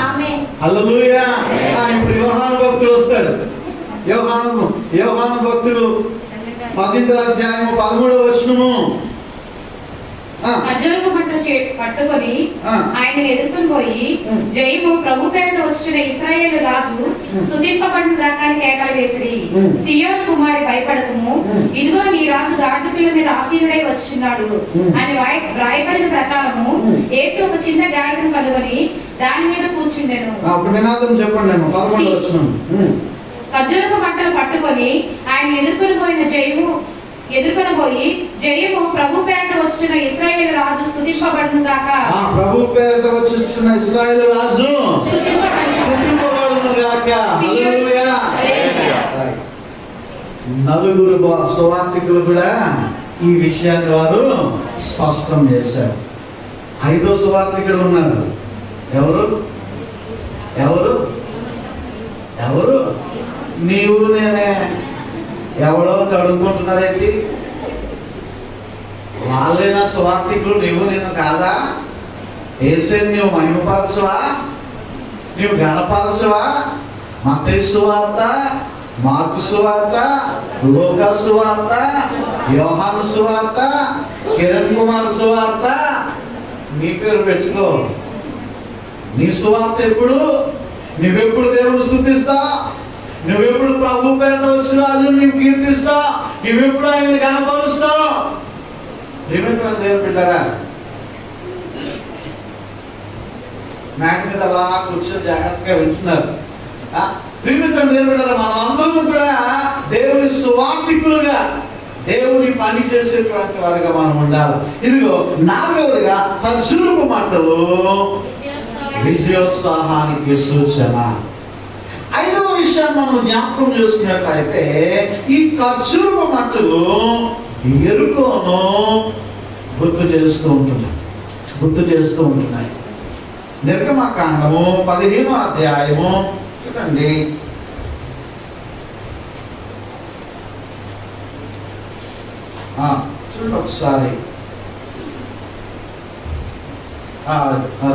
ఆమేన్. హల్లెలూయా. ఇప్పుడు యోహాను భక్తులు వస్తాడు. యోహాను భక్తులు 10వ అధ్యాయము 13వ వచనము. ఖర్జూరపు పంట పట్టుకొని ఆయన ఎదుర్కొని పోయి, జయము, ప్రభు పేరుట వచ్చిన ఇశ్రాయేలు రాజు స్తుతింపబడును గాక అని కేకలు వేసిరి. సియోను కుమారి భయపడకుము, ఇదిగో నీ రాజు గాడిద పిల్ల మీద ఆసీనుడై వచ్చుచున్నాడు అని వ్రాయబడిన ప్రకారము యేసు ఒక చిన్న గాడిదను కనుగొని దాని మీద కూర్చుండెను. అప్పుడు నినాదం చెప్పండి. 11వ వచనం. ఖర్జూరపు పంటలు పట్టుకొని ఆయన ఎదుర్కొని పోయి జయము, ప్రభు పేరట వచ్చిన ఇశ్రాయేలు రాజు స్తుతింపబడును గాక. ప్రభు పేరట వచ్చిన ఇశ్రాయేలు రాజు స్తుతింపబడును గాక. హల్లెలూయా. నలుగురు సువార్తికులు కూడా ఈ విషయాన్ని వారు స్పష్టం చేశారు. 5వ సువార్తికుడు ఉన్నారు. ఎవరు? నీవు నేనే. ఎవరో కడుక్కుంటున్నారేంటి? వాళ్ళైనా సువార్తికులు, నీవు నేను కాదా? యేసుని నువ్వు మహిమపరచవా? నీవు గణపరచవా? మత్తయి సువార్త, మార్కు సువార్త, లూకా సువార్త, యోహాను సువార్త, కిరణ్ కుమార్ సువార్త నీ పేరు పెట్టుకో. నీ సువార్త ఎప్పుడు? నువ్వెప్పుడు దేవుని స్తుతిస్తావు? నువ్వెప్పుడు ప్రభు పేరుట వచ్చిన రాజును నీవు కీర్తిస్తావు? నువ్వెప్పుడు ఆయన కనపరుస్తావు? దేవుని బిడ్డరా, మ్యాట్ మీద అలా కూర్చొని జాగ్రత్తగా వింటున్నారు. దేవుని బిడ్డరా, మనం అందరం కూడా దేవుని సువార్తికులుగా, దేవుని పని చేసేటువంటి వారిగా మనం ఉండాలి. ఇదిగో 4వదిగా ఖర్జూరపు మంటలు విజయోత్సాహానికి సూచన. 5వ విషయాన్ని మనం జ్ఞాపకం చేసుకున్నట్లయితే, ఈ ఖర్జూరపు మంటలు ఎరుకోను గుర్తు చేస్తూ ఉంటున్నాయి. నిర్గమకాండము 15వ అధ్యాయము చూడండి. చూడండి ఒకసారి.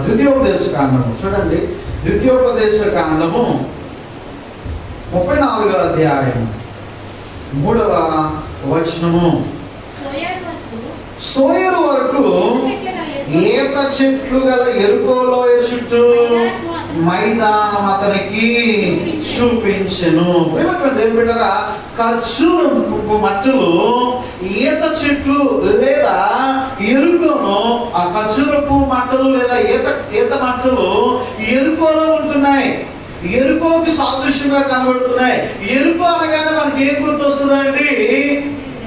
ద్వితీయోపదేశ కాండము చూడండి. ద్వితీయోపదేశ కాండము 34వ అధ్యాయము 3వ వచనము. సోయరు వరకు ఈత చెట్లు గల ఎరుకోలోయ చుట్టూ మైదానం అతనికి చూపించెను. ఏమిటంటే ఖర్జూరపు మట్టలు ఈత చెట్లు లేదా ఎరుకోను, ఆ ఖర్జూరపు మట్టలు లేదా ఈత మట్టలు ఎరుకోలో ఉంటున్నాయి. ఎరుకోకి సాదృశ్యంగా కనబడుతున్నాయి. ఎరుకో అనగానే మనకి ఏం గుర్తొస్తుందండి?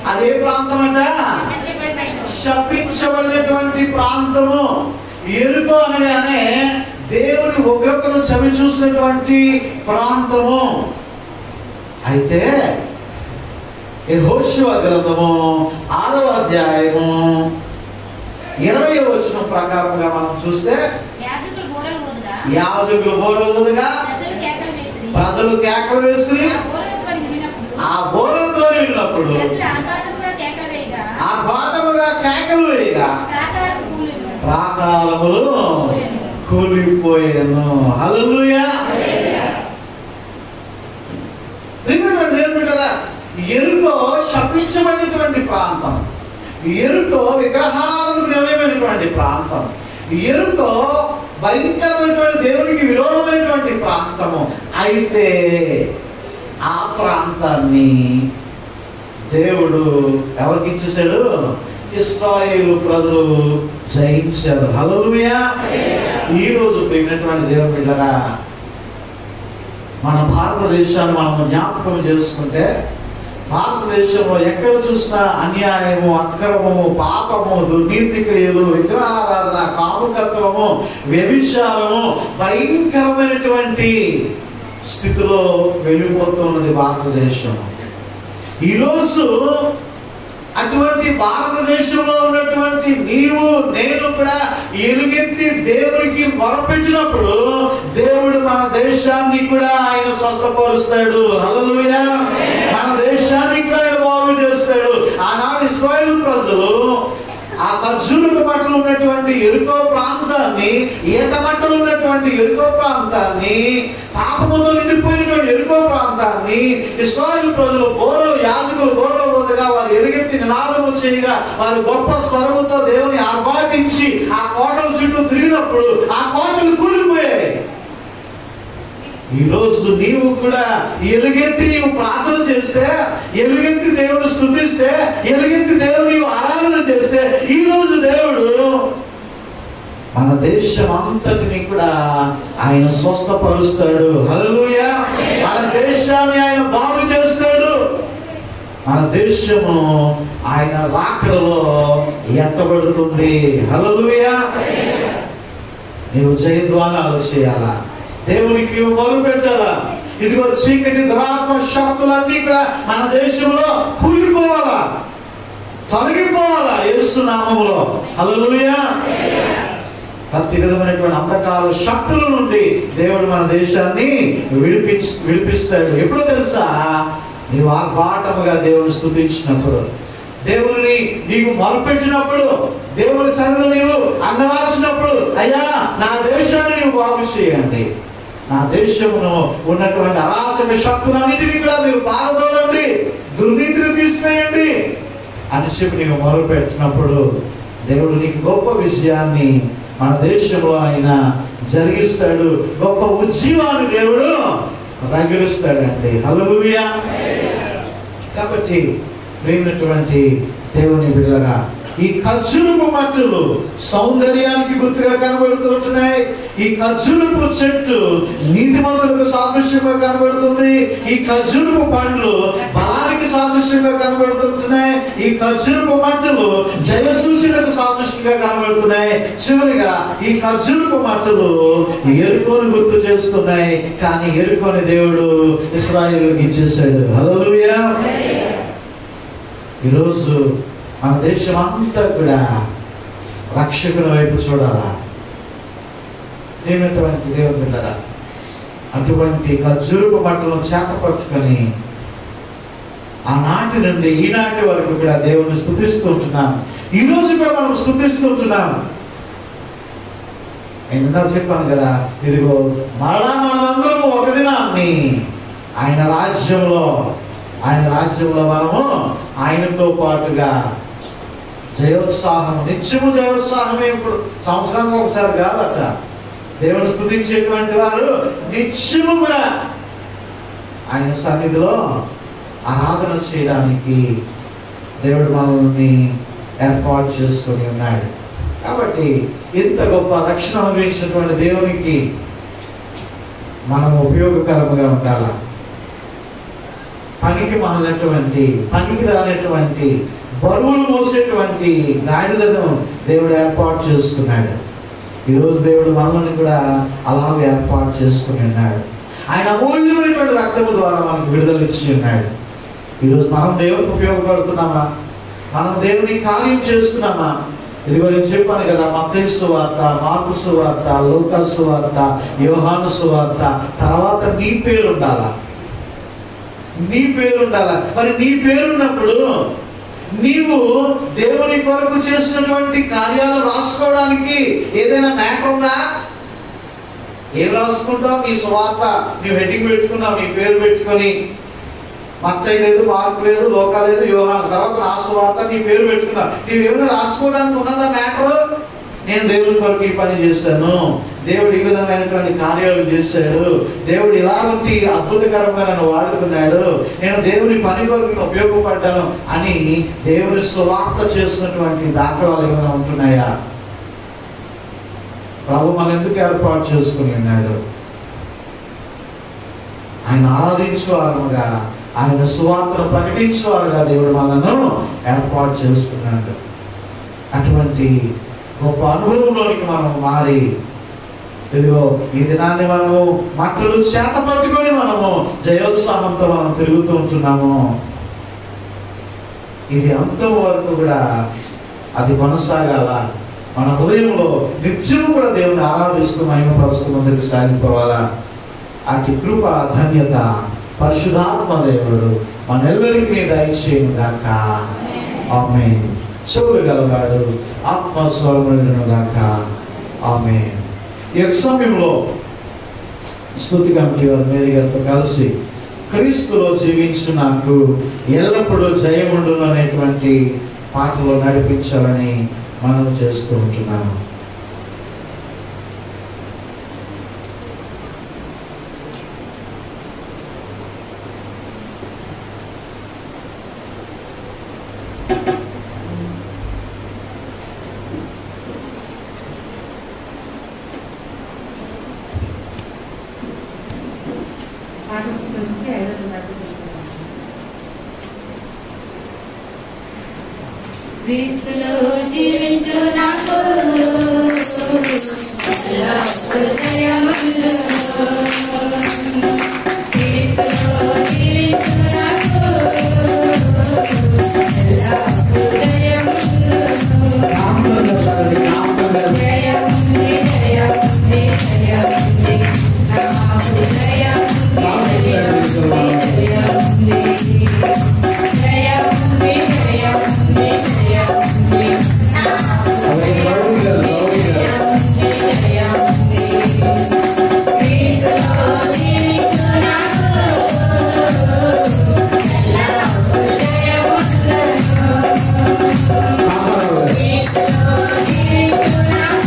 అదే ప్రాంతం అంట శపించబడినటువంటి ప్రాంతము. ఎరుకో అనగానే దేవుని ఉగ్రతను చవి చూసినటువంటి ప్రాంతము. అయితే యెహోషువ గ్రంథము 6వ అధ్యాయము 20వ వచనం ప్రకారంగా మనం చూస్తే యాజకులు బోరలు ఊదగా ప్రజలు కేకలు వేసుకుని ఆ బోరలతో విన్నప్పుడు ఆ బాటముగా కేకలు వేయగా ప్రాకారములు కూలిపోయాను. హల్లెలూయా. కదా ఎరుకో శపించబడినటువంటి ప్రాంతం. ఎరుకో విగ్రహాలకు నిలయమైనటువంటి ప్రాంతం. ఎరుకో భయంకరమైనటువంటి దేవునికి విరోధమైనటువంటి ప్రాంతము. అయితే ఆ ప్రాంతాన్ని దేవుడు ఎవరికి ఇచ్చేసాడు? ఇశ్రాయేలు ప్రజలు జయించారు. హల్లెలూయా. ఈ రోజు ప్రియమైనటువంటి దేవుని బిడ్డలారా, మన భారతదేశాన్ని మనం జ్ఞాపకం చేసుకుంటే భారతదేశంలో ఎక్కడ చూసినా అన్యాయము, అక్రమము, పాపము, దుర్నీతి క్రియలు, విగ్రహారాధన, కాముకత్వము, వ్యభిచారము భయంకరమైనటువంటి స్థితిలో వెళ్ళిపోతున్నది భారతదేశం. ఈరోజు అటువంటి భారతదేశంలో ఉన్నటువంటి నీవు నేను కూడా ఎలుగెత్తి దేవునికి మొరపెట్టినప్పుడు దేవుడు మన దేశాన్ని కూడా ఆయన స్వస్థపరుస్తాడు. హల్లెలూయా. మన దేశాన్ని కూడా ఆయన బాగు చేస్తాడు. ఆనాడు ఇశ్రాయేలు ప్రజలు ఆ ఖర్జూరపు మట్టలు ఉన్నటువంటి ఎరుకో ప్రాంతాన్ని, ఈత మట్టలు ఉన్నటువంటి ఎరుకో ప్రాంతాన్ని, పాపముతో నిండిపోయినటువంటి ఎరుకో ప్రాంతాన్ని ఇశ్రాయేలు ప్రజలు బోరలు యాజకులు బోరలు పోతగా వారు ఎలుగెత్తి నినాదము చేయగా వారు గొప్ప స్వరముతో దేవుని ఆర్భాటించి ఆ కోటల చుట్టూ తిరిగినప్పుడు ఆ కోటలు కూలిపోయాయి. ఈరోజు నీవు కూడా ఎలుగెత్తి నీవు ప్రార్థన చేస్తే, ఎలుగెత్తి దేవుడు స్తుతిస్తే, ఎలుగెత్తి దేవుడు నీవు ఆరాధన చేస్తే ఈ రోజు దేవుడు మన దేశం అంతటిని కూడా ఆయన స్వస్థపరుస్తాడు. హల్లెలూయా. మన దేశాన్ని ఆయన బాగు చేస్తాడు. మన దేశము ఆయన రాకడలో ఎత్తబడుతుంది. హల్లెలూయా. నీవు జయధ్వానాలు చేయాలా? దేవునికి నీవు మొదలు పెట్టాలా? ఇదిగో చీకటి దురాత్మ శక్తులన్నీ కూడా మన దేశంలో కూలిపోవాలా, తొలగిపోవాలా యేసు నామములో. హల్లెలూయా. ప్రతి విధమైనటువంటి అంధకార శక్తుల నుండి దేవుడు మన దేశాన్ని విడిపిస్తాడు. ఎప్పుడో తెలుసా? నీవు ఆర్భాటముగా దేవుని స్తుతించినప్పుడు, దేవుని నీకు మొరపెట్టినప్పుడు, దేవుని సన్నిధిలో నీవు అంగలార్చినప్పుడు, అయ్యా నా దేశాన్ని నీవు బాగు చేయండి, నా దేశమును ఉన్నటువంటి అరాచక శక్తులన్నిటినీ కూడా మీరు పారదోలండి, దుర్నీతిని తీసివేయండి అని చెప్పి నీవు మొరపెట్టినప్పుడు దేవుడు నీకు గొప్ప విజయాన్ని మన దేశంలో ఆయన జరిగిస్తాడు. గొప్ప ఉజ్జీవాన్ని దేవుడు రగిలిస్తాడండి. హల్లెలూయా. కాబట్టి ప్రేమైనటువంటి దేవుని బిడ్డలారా, ఈ ఖర్జూరపు మట్టలు సౌందర్యానికి గుర్తుగా కనబడుతుంటున్నాయి. ఈ ఖర్జూరపు చెట్టు నీతిమంతులకు సాదృశ్యంగా కనబడుతుంది. ఈ ఖర్జూరపు పండ్లు బలానికి సాదృశ్యంగా కనబడుతుంటున్నాయి. ఈ ఖర్జూరపు మట్టలు జయసూచనకు సాదృశ్యంగా కనబడుతున్నాయి. చివరిగా ఈ ఖర్జూరపు మట్టలు ఎరుకోని గుర్తు చేస్తున్నాయి. కానీ ఎరుకోని దేవుడు ఇశ్రాయేలుకి ఇచ్చేసాడు. హల్లెలూయా. ఈరోజు మన దేశం అంతా కూడా రక్షకుని వైపు చూడాలా, ఏమిటువంటి దేవుని బిడ్డరా, అటువంటి ఖర్జూరపు మట్టలను చేతపట్టుకొని ఆనాటి నుండి ఈనాటి వరకు కూడా దేవుని స్తుతిస్తూ ఉంటున్నాం. ఈ రోజు కూడా మనం స్తుతిస్తూ ఉంటున్నాం. నేను ఇందాక చెప్పాను కదా, ఇదిగో మరలా మనమందరము ఒక దినాన్ని ఆయన రాజ్యంలో మనము ఆయనతో పాటుగా జయోత్సాహం, నిత్యము జయోత్సాహమే. ఇప్పుడు సంవత్సరానికి ఒకసారి కాదట దేవుని స్తుతించేటువంటి వారు నిత్యము కూడా ఆయన సన్నిధిలో ఆరాధన చేయడానికి దేవుడు మనల్ని ఏర్పాటు చేసుకొని ఉన్నాడు. కాబట్టి ఇంత గొప్ప రక్షణ అనుభవించినటువంటి దేవునికి మనం ఉపయోగకరముగా ఉండాలి. పనికి రానటువంటి బరువులు మోసేటువంటి గాడిదను దేవుడు ఏర్పాటు చేసుకున్నాడు. ఈరోజు దేవుడు మనల్ని కూడా అలాగే ఏర్పాటు చేసుకుని ఉన్నాడు. ఆయన అమూల్యమైనటువంటి రక్తము ద్వారా మనకు విడుదల ఇచ్చి ఉన్నాడు. ఈరోజు మనం దేవునికి ఉపయోగపడుతున్నామా? మనం దేవుని కార్యం చేస్తున్నామా? ఇదిగో నేను చెప్పాను కదా, మత్తయి సువార్త, మార్కు సువార్త, లూకా సువార్త, యోహాను సువార్త, తర్వాత నీ పేరు ఉండాలా. మరి నీ పేరున్నప్పుడు నీవు దేవుని కొరకు చేసినటువంటి కార్యాలు రాసుకోవడానికి ఏదైనా మ్యాప్ ఉందా? ఏం రాసుకుంటావు? నీ సువార్త నీవు హెడ్డింగ్ పెట్టుకున్నావు, నీ పేరు పెట్టుకొని. మత్తయి లేదు, మార్కు లేదు, లూకా లేదు, యోహాను, తర్వాత నా సువార్త నీ పేరు పెట్టుకున్నావు. నీవేమైనా రాసుకోవడానికి ఉన్నదా మ్యాటర్? నేను దేవుని కొరకు ఈ పని చేశాను, దేవుడు ఈ విధమైనటువంటి కార్యాలు చేశాడు, దేవుడు ఇలాంటి అద్భుతకరంగా నన్ను వాడుకున్నాడు, నేను దేవుని పని కొరకు ఉపయోగపడ్డాను అని దేవుని సువార్త చేసినటువంటి దాఖలాలు ఏమైనా ఉంటున్నాయా? ప్రభు మనం ఎందుకు ఏర్పాటు చేసుకుని ఉన్నాడు? ఆయన ఆరాధించేవారుగా, ఆయన సువార్తను ప్రకటించేవారుగా దేవుడు మనను ఏర్పాటు చేసుకున్నాడు. అటువంటి గొప్ప అనుభవంలోనికి మనం మారి, ఇదిగో ఈ దినాన్ని మనము మట్టలు చేత పట్టుకొని మనము జయోత్సాహంతో మనం తిరుగుతూ ఉంటున్నాము. ఇది అంతం వరకు కూడా అది కొనసాగాల. మన హృదయంలో నిత్యము కూడా దేవుని ఆరాధిస్తూ మహిమపరుస్తూ ముందుకు సాగిపోవాలా. అటు కృప, ధన్యత పరిశుద్ధాత్మ దేవుడు మనెల్లరికీ దయచేయును గాక. ఆమేన్. చెవులు గలవాడు ఆత్మస్వరములను గాక. ఆమేన్. ఈ సమయంలో స్తుతి కమిటీ వారు మేరీ గారితో కలిసి క్రీస్తులో జీవించు నాకు ఎల్లప్పుడూ జయముండును అనేటువంటి పాటలో నడిపించాలని మనం చేస్తూ ఉంటున్నాము. క్రీస్తులో జీవించు నాకు హృదయముందు, క్రీస్తులో జీవించు నాకు హృదయముందు. జయముంది జయముంది జయముంది నా హృదయముంది జయముంది జయముంది జయముంది జయముంది Thank you.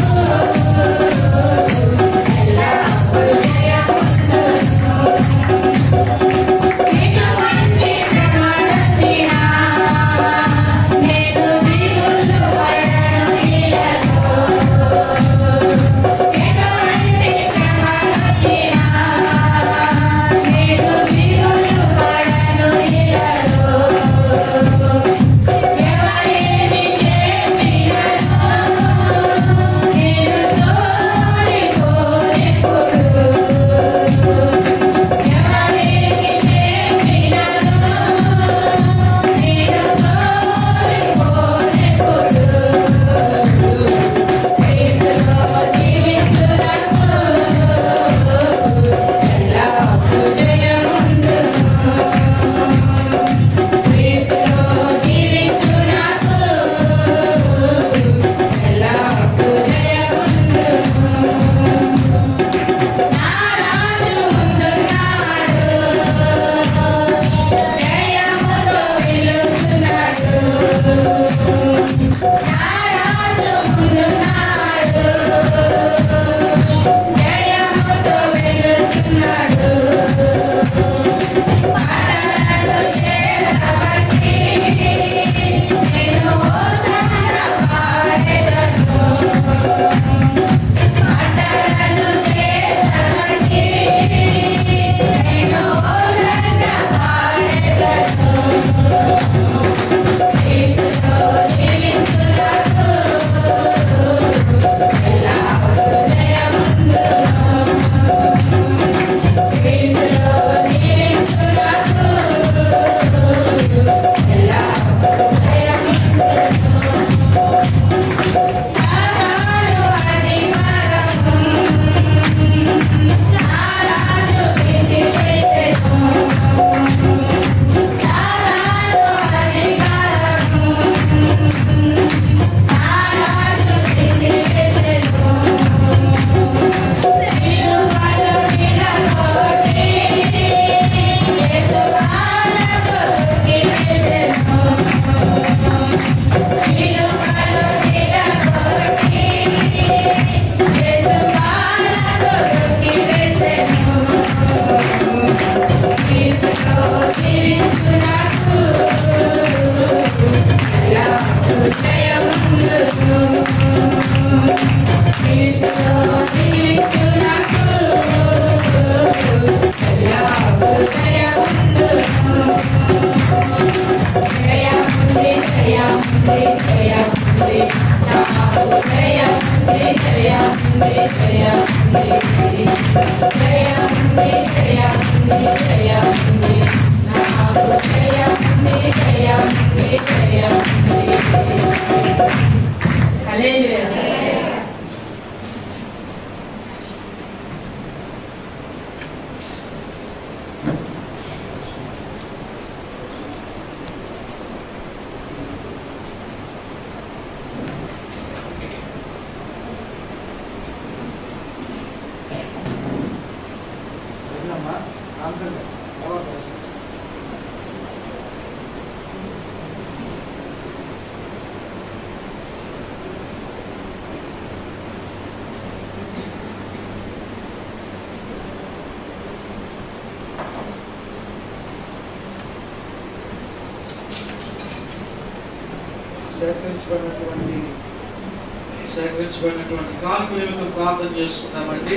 సేకరించబడినటువంటి కానుక నిమిత్తం ప్రార్థన చేసుకున్నామండి.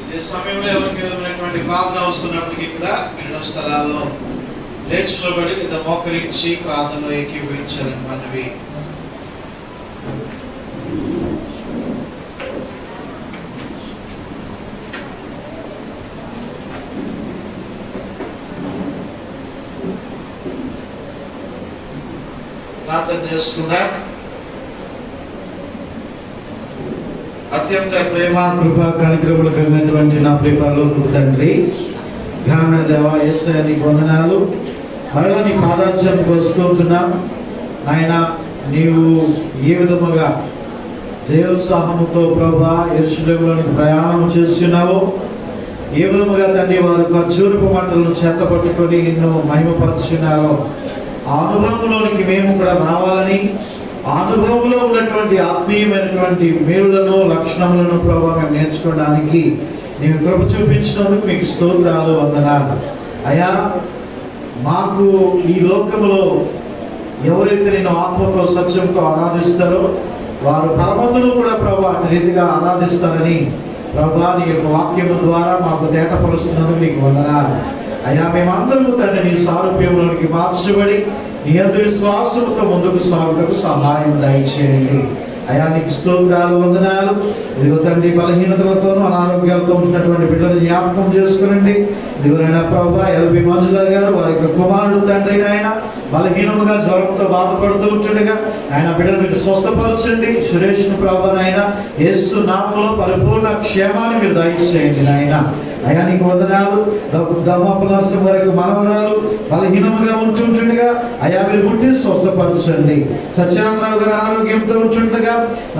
ఇదే సమయంలో ఎవరికి విధమైనటువంటి ప్రార్థన వస్తున్నప్పటికీ కూడా ఎన్నో స్థలాల్లో లేచినబడి లేదా మోకరించి ప్రార్థనలో ఏకీభవించాలని మనవి. ప్రార్థన చేసుకుందాం. అత్యంత ప్రేమ కృపా కార్యక్రమాలు కలిగినటువంటి నా ప్రియపరలోకపు తండ్రి, ఘనమైన దేవా యేసయ్య నీకు వందనాలు. మరలా నీ పాదార్చనకు వస్తుంటున్నాం నాయన. నీవు ఏ విధముగా దేవోత్సాహముతో ప్రభువా యెరూషలేములోనికి ప్రయాణం చేస్తున్నావో, ఏ విధముగా తండ్రి వారు ఖర్జూరపు మంటలను చేత పట్టుకొని నిన్ను మహిమపరుచున్నారో, ఆ అనుభవంలోనికి మేము కూడా రావాలని, ఆ అనుభవంలో ఉన్నటువంటి ఆత్మీయమైనటువంటి మేలులను లక్షణములను ప్రభావం మేము నేర్చుకోవడానికి నీవు కృప చూపించినందుకు మీకు స్తోత్రాలు, వందనాలు. అయ్యా, మాకు ఈ లోకములో ఎవరైతే నేను ఆత్మతో సత్యంతో ఆరాధిస్తారో వారు పరమందును కూడా ప్రభు అటు రీతిగా ఆరాధిస్తారని ప్రభా నీ యొక్క వాక్యము ద్వారా మాకు తేటపరుస్తున్నందుకు నీకు వందనాలు. అయ్యా, మేమందరము తండ్రి నీ సారూప్యంలోనికి మార్చబడి నీ అందు విశ్వాసంతో ముందుకు సాగుటకు సహాయం దయచేయండి. అయ్యా, నీకు స్తోత్రాలు, వందనాలు. ఇదిగో తండ్రి బలహీనతలతోనూ అనారోగ్యాలతో ఉంటున్నటువంటి బిడ్డలు జ్ఞాపకం చేసుకునండి. ఇదిగోనైనా ప్రభా ఎల్బి మంజుల గారు వారి యొక్క కుమారుడు తండ్రి ఆయన బలహీనముగా జ్వరంతో బాధపడుతూ ఉంటుండగా ఆయన బిడ్డలు మీరు స్వస్థపరచండి. సురేష్ ప్రభా నాయన యేసు నామములో పరిపూర్ణ క్షేమాన్ని మీరు దయచేయండి నాయన. అయ్యా, నీకు వందనాలు. దమాపలాసం వారికి మనవరాలు బలహీనముగా ఉంటుండగా అయ్యా మీరు పుట్టి స్వస్థపరచండి. సత్యనారాయణ గారు ఆరోగ్యంతో ఉంటుండగా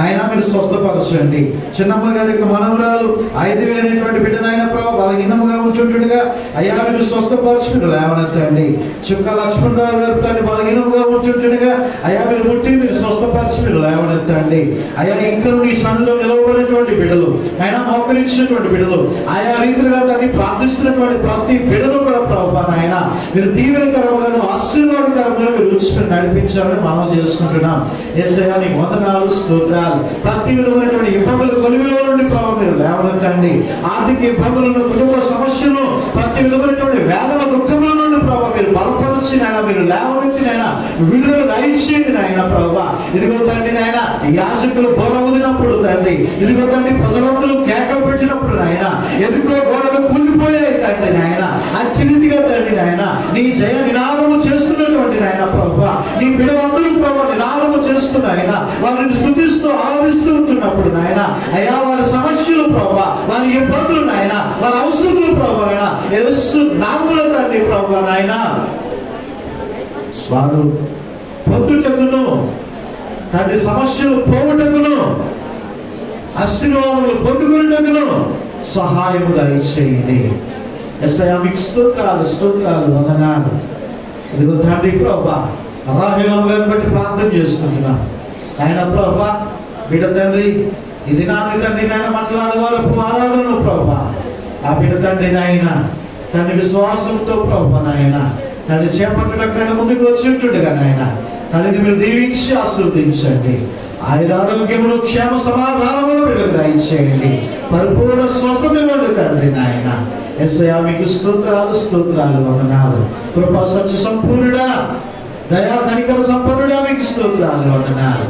ఆయన మీరు స్వస్థపరచండి. చిన్నమ్మ గారి యొక్క మనవరాలు 5,000 బిడ్డ నాయన ప్రభావ బలహీనముగా ఉంటుండగా అయ్యా మీరు స్వస్థపరచు మీరు లేవనెత్తండి. చుక్క లక్ష్మణరావు గారు తండ్రి బలహీనముగా ఉంటుండగా అయ్యా మీరు పుట్టి మీరు స్వస్థపరచు మీరు లేవనెత్తండి. అయ్యా ఇంకా నీ సన్నిధిలో నిలవబడినటువంటి బిడ్డలు ఆయన మోకరించినటువంటి బిడ్డలు ఆయా రీతిగా దాన్ని ప్రార్థిస్తున్నటువంటి ప్రతి బిడ్డలు కూడా ప్రభావ ఆయన మీరు దీవెనకరములను ఆశీర్వాదకరములను మీరు రుచి నడిపించాలని మనం చేసుకుంటున్నాం. యేసయ్యా నీకు వందనాలు, స్తోత్రాలు. ప్రతి విధమైనటువంటి ఇబ్బందులు కొలిమిలో నుండి ప్రభావ మీరు లేవనెత్తండి. ఆర్థిక ఇబ్బందులను, కుటుంబ సమస్యలను, ప్రతి విధమైనటువంటి వేదన దుఃఖముల నుండి ప్రభావ మీరు బలపరిచి నాయన మీరు లేవనెత్తి నాయన విడుదల దయచేయండి నాయన ప్రభావ. ఇదిగో తండ్రి నాయన యాజకులు బోరవుదినప్పుడు తండ్రి ఇదిగో తండ్రి ప్రజలందరూ కేకలు పెట్టినప్పుడు నాయన ఎదుకో గోడలు కూలిపోయాయి తండ్రి నాయన అత్యధిగా తండ్రి నాయన నీ జయ నినాదము చేస్తున్నటువంటి నాయన ప్రభావ నీ బిడ్డలందరూ ప్రభావ నినాదము చేస్తున్నాయన వారిని స్తుతిస్తూ ఆరాధిస్తూ ఉంటున్నప్పుడు నాయన అయ్యా వారి సమస్యలు ప్రభావ వారి ఇబ్బందులు నాయన వారి అవసరములు ప్రభావ నాయన యేసు నామములో తండ్రి ప్రభావ నాయన వారు పొందుటకును తండ్రి సమస్యలు పోవుటకును ఆశీర్వాదములు పొందుకున్నటకును సహాయము దయచేయండి. యేసయ్యా మీకు స్తోత్రాలు, స్తోత్రాలు, వందనాలు. ఇదిగో తండ్రి ప్రభా రాహిలం గారిని బట్టి ప్రార్థన చేస్తున్నాం ఆయన ప్రభా బిడ్డ తండ్రి ఈ దినాన్ని తండ్రి నాయన మాట్లాడేవారు ఆరాధనలు ప్రభా ఆ బిడ్డ తండ్రి నాయన తండ్రి విశ్వాసంతో ప్రభా నాయన తండ్రి చేపట్టడం ముందుకు వచ్చి ఉంటుండగా నాయన తండ్రిని మీరు దీవించి ఆశీర్వదించండి. ఆయన ఆరోగ్యములు క్షేమ సమాధానములు బిడ్డలకు దయచేయండి. పరిపూర్ణ స్వస్థత ఇవ్వండి తండ్రి నాయన. యేసయ్యా మీకు స్తోత్రాలు స్తోత్రాలు వందనాలు. కృపా సత్య సంపూర్ణుడా, దయా కనికర సంపన్నుడా మీకు స్తోత్రాలు వందనాలు.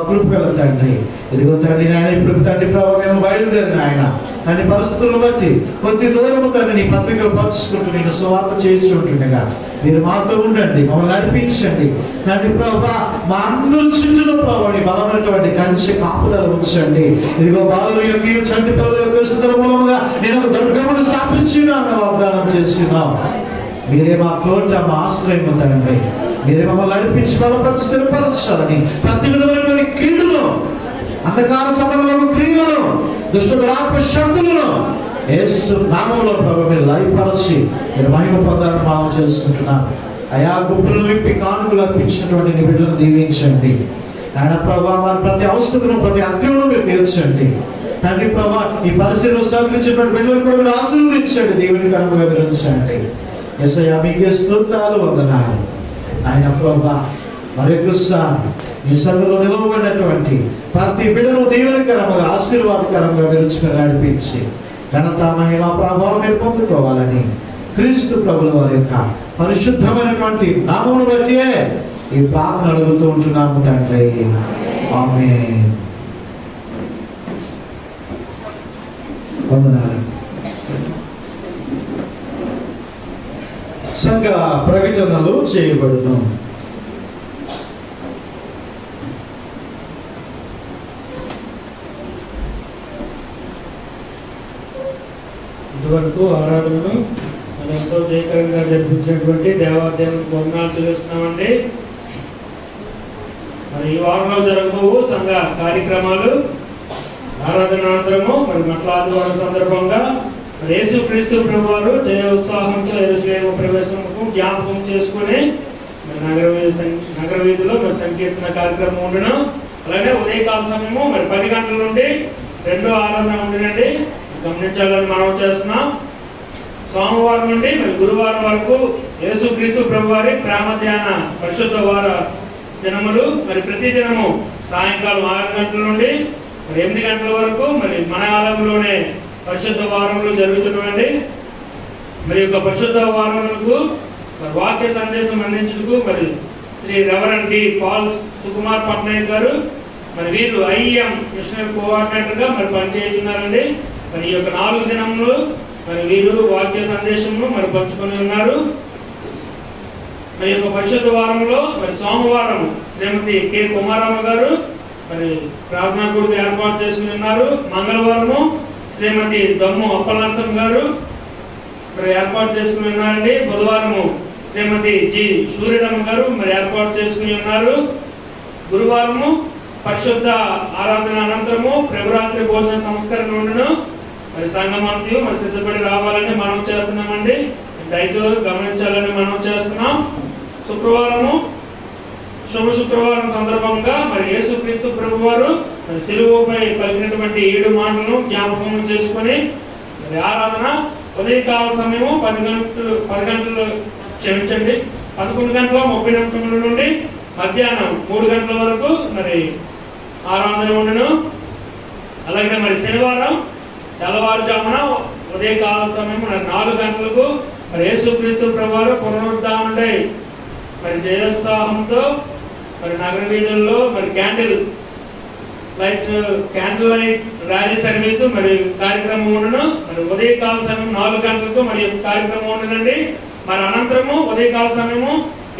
కృపగల తండ్రి, ఇదిగో తండ్రి నాయన ఇప్పుడు తండ్రి ప్రభావ మేము బయలుదేరిన ఆయన తండ్రి పరిస్థితులను బట్టి కొద్ది దూరము తండ్రి నీ పత్రికలు పంచుకుంటూ నేను సువార్త చేయించి ఉంటుండగా మీరు మాతో ఉండండి, మమ్మల్ని నడిపించండి తండ్రి ప్రభా. మా అందరి చుట్టూ ప్రభావం బలమైనటువంటి కంచె కాపుదల ఉంచండి. ఇదిగో బాలు యొక్క చంటి పిల్లల యొక్క మూలముగా నేను ఒక దుర్గమును స్థాపించినాను వాగ్దానం చేస్తున్నాం. మీరే మా కోట, మా ఆశ్రయం తండ్రి. మీరే మమ్మల్ని నడిపించి బలపరిచి స్థిరపరచాలని ప్రతి విధమైనటువంటి కీడులో, అంధకార సంబంధమైన క్రియలను, దుష్ట దురాత్మ శక్తులను యేసు నామములో ప్రభు మీరు లయపరచి మీరు మహిమ పొందాలని భావం చేసుకుంటున్నాను. అయా గుప్పులు విప్పి కానుకలు అర్పించినటువంటి నీ బిడ్డలను దీవించండి. ఆయన ప్రభావ వారి ప్రతి అవసరతను ప్రతి అత్యంలో మీరు తీర్చండి తండ్రి ప్రభా. ఈ పరిచయం సహకరించినటువంటి బిడ్డలు కూడా మీరు ఆశీర్వదించండి, దేవుని కనుక వివరించండి. యేసయ్యా మీకే స్తోత్రాలు వందనాలు. ఆయన ప్రభా మరొకసారి మీ సభలో నిలవబడినటువంటి ప్రతి బిడ్డను దేవునికరంగా ఆశీర్వాదకరంగా విరుచుకుని నడిపించి ఘనత మహిమ ప్రభావం మీరు పొందుకోవాలని క్రీస్తు ప్రభుల వారి యొక్క పరిశుద్ధమైనటువంటి నామమును బట్టి ఈ ప్రార్థన అడుగుతూ ఉంటున్నాము తండ్రి. ఆమేన్. వందనాలు. సంఘ ప్రకటనలు చేయబడును. ఇంతవరకు ఆరాధనను మనం ఎంతో జయకరంగా జరిపించినటువంటి దేవాదేవునికి వందనాలు చెల్లిస్తున్నామండి. మరి ఈ వారంలో జరగబోవు సంఘ కార్యక్రమాలు ఆరాధన అనంతరము మరి మట్ల ఆదివారం సందర్భంగా యేసు క్రీస్తు ప్రభువారు జయ ఉత్సాహంతో యెరూషలేము ప్రవేశముకు జ్ఞాపకం చేసుకుని నగర వీధిలో మరి సంకీర్తన కార్యక్రమం ఉండను. అలాగే ఉదయకాల సమయము మరి 10 గంటల నుండి 2వ ఆరాధన ఉండినండి, గమనించాలని మనం చేస్తున్నాం. సోమవారం నుండి మరి గురువారం వరకు యేసు క్రీస్తు ప్రభువారి ప్రేమ ధ్యాన పరిశుద్ధ వార దినములు మరి ప్రతి దినము సాయంకాలం 6 గంటల నుండి మరి 8 గంటల వరకు మరి మన ఆలయంలోనే పరిశుద్ధ వారములు జరుగుతున్నాయండి. మరి యొక్క పరిశుద్ధ వారములకు వాక్య సందేశం అందించుటకు మరి Shri reverend D Paul Sukumar Patnaik గారు మరి వీరు ఐఎం మిషనరీ కోఆర్డినేటర్ గా మరి పనిచేస్తున్నారండి. మరి ఈ యొక్క 4 దినములు మరి వీరు వాక్య సందేశంను మరి పంచుకొని ఉన్నారు. మరి యొక్క పరిశుద్ధ వారంలో మరి సోమవారం శ్రీమతి కె కుమారమ్మ గారు మరి ప్రార్థనా కూడిక ఏర్పాటు చేసుకుని ఉన్నారు. మంగళవారము శ్రీమతి దమ్ము అప్పలనరసం గారు మరి ఏర్పాటు చేసుకుని ఉన్నారండి. బుధవారము శ్రీమతి జి సూర్యరమ్మ గారు మరి ఏర్పాటు చేసుకుని ఉన్నారు. గురువారము పరిశుద్ధ ఆరాధన అనంతరము ప్రభురాత్రి భోజన సంస్కరణ ఉండను. మరి సంఘమంతయు మరి సిద్ధపడి రావాలని మనం చేస్తున్నామండి. దయతో గమనించాలని మనం చేస్తున్నాం. శుక్రవారము శుభ శుక్రవారం సందర్భంగా మరి యేసు క్రీస్తు ప్రభువారు మరి సిలువపై పలికినటువంటి 7 మాటలను జ్ఞాపకం చేసుకుని మరి ఆరాధన ఉదయకాల సమయము 11 గంటల 11 గంటల 30 నిమిషముల నుండి మధ్యాహ్నం 3 గంటల వరకు మరి ఆరాధన ఉండను. అలాగే మరి శనివారం తెల్లవారుజామున ఉదయకాల సమయం 4 గంటలకు మరి యేసు క్రీస్తు ప్రభువారు పునరుద్ధానుడై మరి జయోత్సాహంతో మరి నగర వీధుల్లో మరి క్యాండిల్ లైట్ ర్యాలీ సర్వీస్ మరి కార్యక్రమం ఉండను. మరి ఉదయకాల సమయం 4 గంటలకు మరి కార్యక్రమం ఉండదండి. మరి అనంతరము ఉదయకాల సమయము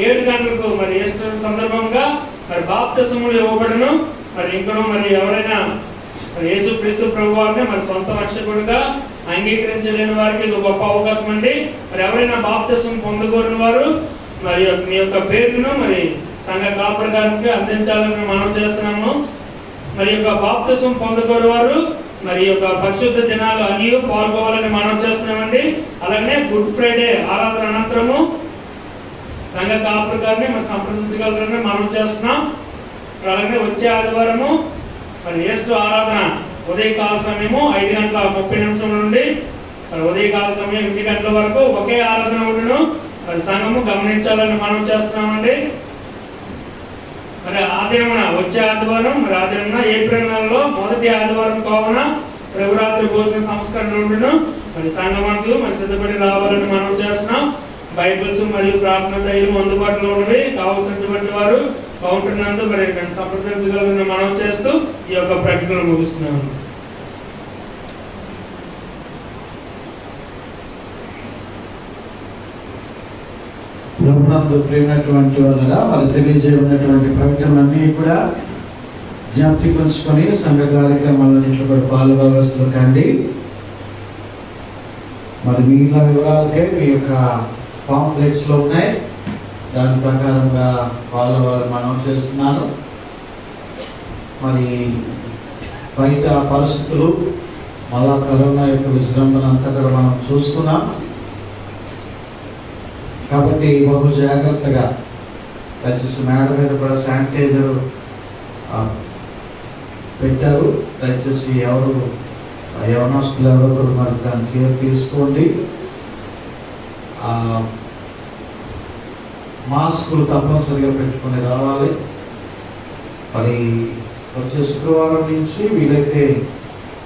7 గంటలకు మరి ఈస్టర్ సందర్భంగా మరి బాప్తిసములు ఇవ్వబడును. మరి ఇంకనూ మరి ఎవరైనా మరి యేసు క్రీస్తు ప్రభువారిని మరి సొంత రక్షకుడిగా అంగీకరించలేని వారికి ఇది గొప్ప అవకాశం అండి. మరి ఎవరైనా బాప్తిసం పొందుకోని వారు మరి మీ యొక్క పేరును మరి సంఘ కాపరి గారికి అందించాలని మనం చేస్తున్నాము. మరి యొక్క బాప్తిసం పొందుకోని వారు మరి యొక్క పరిశుద్ధ దినాలు అన్నీ పాల్గొవాలని మనం చేస్తున్నామండి. అలాగే గుడ్ ఫ్రైడే ఆరాధన అనంతరము సంఘ కాపరి గారిని మరి సంప్రదించగలరని మనం చేస్తున్నాం. అలాగే వచ్చే ఆదివారము మరి యేసు ఆరాధన ఉదయకాల సమయము 5 గంటల 30 నిమిషం నుండి మరి ఉదయకాల సమయం 8 గంటల వరకు ఒకే ఆరాధన ఉండను. మరి సంఘము గమనించాలని మనం చేస్తున్నామండి. మరి ఆదిరమణ వచ్చే ఆదివారం మరి ఆదిరమణ ఏప్రిల్ నెలలో మొదటి ఆదివారం కావున ప్రభురాత్రి భోజన సంస్కరణ ఉండును. మరి సంఘమంతులు మరి సిద్ధపడి రావాలని మనం చేస్తున్నాం. బైబిల్స్ మరియు ప్రార్థన ధైర్యం అందుబాటులో ఉన్నవి. కావాల్సినటువంటి వారు కౌంటర్ నందు మరి సంప్రదించగలని మనం చేస్తూ ఈ యొక్క ప్రకటన ముగిస్తున్నాము. ప్రభునందు ప్రేమైనటువంటి వాళ్ళగా మరి తెలియజేయబడినటువంటి ప్రకటనలన్నీ కూడా జ్ఞప్తి పంచుకొని సంఘ కార్యక్రమాలన్నింటిలో కూడా పాల్గొవలసిన కండి. మరి మిగిలిన వివరాలకే మీ యొక్క పాంప్లెట్స్ లో ఉన్నాయి. దాని ప్రకారంగా వాళ్ళు మనం చేస్తున్నాను. మరి బయట పరిస్థితులు మళ్ళా కరోనా యొక్క విజృంభణ అంతా కూడా మనం చూస్తున్నాం. కాబట్టి బహు జాగ్రత్తగా దయచేసి మేడ మీద కూడా శానిటైజర్ పెట్టారు. దయచేసి యవనస్తులు ఎవరో మరి దాని కేర్ తీసుకోండి. మాస్కులు తప్పనిసరిగా పెట్టుకొని రావాలి. మరి వచ్చే శుక్రవారం నుంచి వీలైతే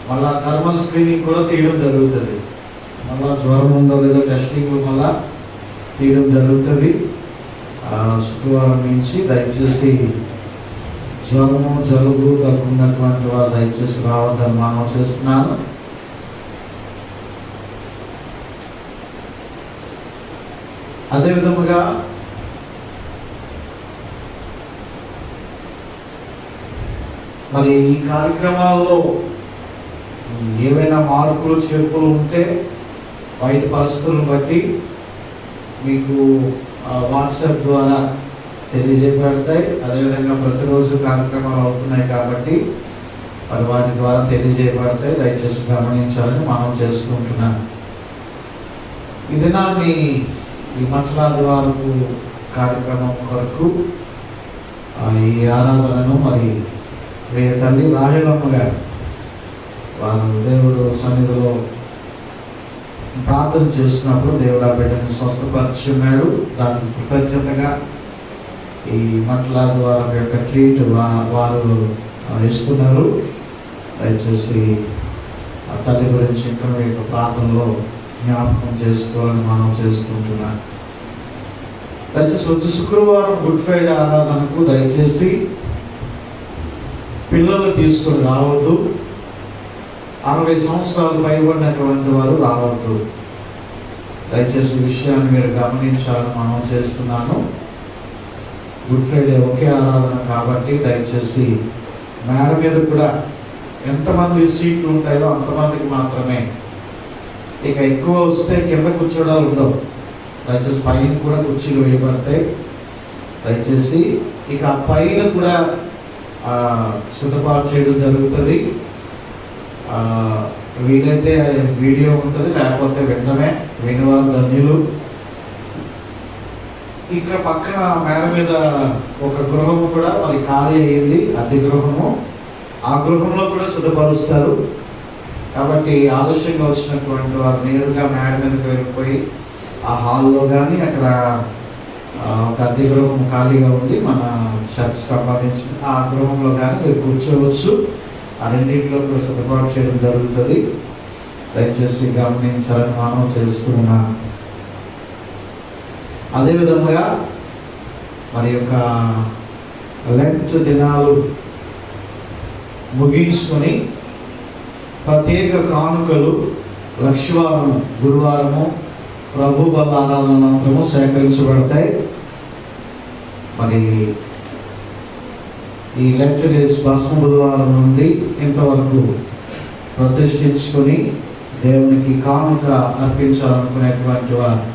మళ్ళా థర్మల్ స్క్రీనింగ్ కూడా తీయడం జరుగుతుంది. మళ్ళా జ్వరం ఉందో లేదో టెస్టింగ్ మళ్ళా తీయడం జరుగుతుంది. శుక్రవారం నుంచి దయచేసి జ్వరము జలుబు తగ్గున్నటువంటి వారు దయచేసి రావద్దని మనం చేస్తున్నాను. అదే విధముగా మరి ఈ కార్యక్రమాల్లో ఏవైనా మార్పులు చేర్పులు ఉంటే బయట పరిస్థితులను బట్టి మీకు వాట్సాప్ ద్వారా తెలియజేయబడతాయి. అదేవిధంగా ప్రతిరోజు కార్యక్రమాలు అవుతున్నాయి కాబట్టి మరి వాటి ద్వారా తెలియజేయబడతాయి. దయచేసి గమనించాలని మనం చేసుకుంటున్నాం. ఈ దినాన్ని ఈ మంటలాది వారకు కార్యక్రమం కొరకు ఈ ఆరాధనను మరి తల్లి రాహేలమ్మ గారు వారు దేవుడు సన్నిధిలో ప్రార్థన చేసినప్పుడు దేవుడు ఆ బిడ్డని స్వస్థపరిచి ఉన్నాడు. దానికి కృతజ్ఞతగా ఈ మంటలాది వారి యొక్క ట్రీట్ వారు ఇస్తున్నారు. దయచేసి ఆ తల్లి గురించి ఇంకా మీ యొక్క ప్రార్థనలో జ్ఞాపకం చేసుకోవాలని మనం చేసుకుంటున్నాం. దయచేసి వచ్చే శుక్రవారం గుడ్ ఫ్రైడే ఆరాధనకు దయచేసి పిల్లలు తీసుకొని రావద్దు. 60 సంవత్సరాలు పైబడినటువంటి వారు రావద్దు. దయచేసి విషయాన్ని మీరు గమనించాలని మనం చేస్తున్నాను. గుడ్ ఫ్రైడే ఒకే ఆరాధన కాబట్టి దయచేసి మేడ మీద కూడా ఎంతమంది సీట్లు ఉంటాయో అంతమందికి మాత్రమే. ఇక ఎక్కువ వస్తే కింద కూర్చోడాలు ఉండవు. దయచేసి పైన కూడా కుర్చీలు వేయబడతాయి. దయచేసి ఇక పైన కూడా సిద్ధపాటు చేయడం జరుగుతుంది. వీలైతే వీడియో ఉంటుంది, లేకపోతే వినడమే. వినివారు ధన్యులు. ఇక్కడ పక్కన మేడ మీద ఒక గృహము కూడా మరి ఖాళీ అయ్యింది, అద్దె గృహము. ఆ గృహంలో కూడా సిద్ధపరుస్తారు. కాబట్టి ఆలస్యంగా వచ్చినటువంటి వారు నేరుగా మేడ మీదకి వెళ్ళిపోయి ఆ హాల్లో కానీ అక్కడ ఒక అద్దె గృహం ఖాళీగా ఉంది మన చర్చ్ సంబంధించిన ఆ గృహంలో కానీ మీరు కూర్చోవచ్చు. ఆ రెండింటిలో కూడా సిద్ధపాటు చేయడం జరుగుతుంది. దయచేసి గమనించాలని మనం చేస్తున్నాం. అదేవిధంగా మరి యొక్క లెంట్ దినాలు ముగించుకొని ప్రత్యేక కానుకలు లక్షవారము గురువారము ప్రభు బల ఆరాధనంతరము సేకరించబడతాయి. మరి ఈ లెంట్ డేస్ భస్మ బుధవారం నుండి ఇంతవరకు ప్రతిష్ఠించుకొని దేవునికి కానుక అర్పించాలనుకునేటువంటి వారు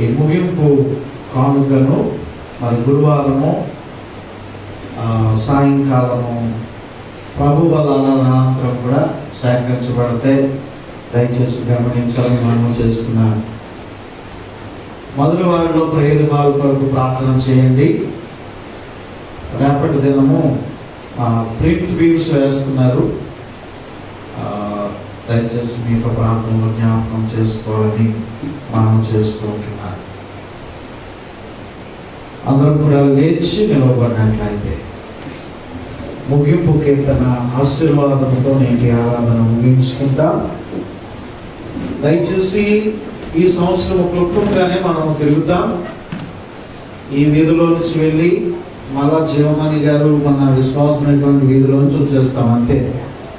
ఈ ముగింపు కానుకను మరి గురువారము సాయంకాలము ప్రభు బల అనంతరం కూడా సేకరించబడితే దయచేసి గమనించాలని మనం చేస్తున్నాను. మొదటి వారిలో ప్రేయర్ హాల్ కొరకు ప్రార్థన చేయండి. రేపటి దినము ప్రింట్ వీవ్స్ వేస్తున్నారు. దయచేసి మీ యొక్క ప్రాంతంలో జ్ఞాపకం చేసుకోవాలని మనం చేస్తూ ఉంటున్నాం. అందరం కూడా లేచి నిలబడినట్లయితే ముగింపు కీర్తన ఆశీర్వాదంతో నేటి ఆరాధన ముగించుకుంటాం. దయచేసి ఈ సంవత్సరం క్లుప్తంగానే మనము తిరుగుతాం. ఈ వీధిలో నుంచి వెళ్ళి మళ్ళా జీవమణి గారు మన విశ్వాసమైనటువంటి వీధిలో నుంచి వచ్చేస్తాం అంతే,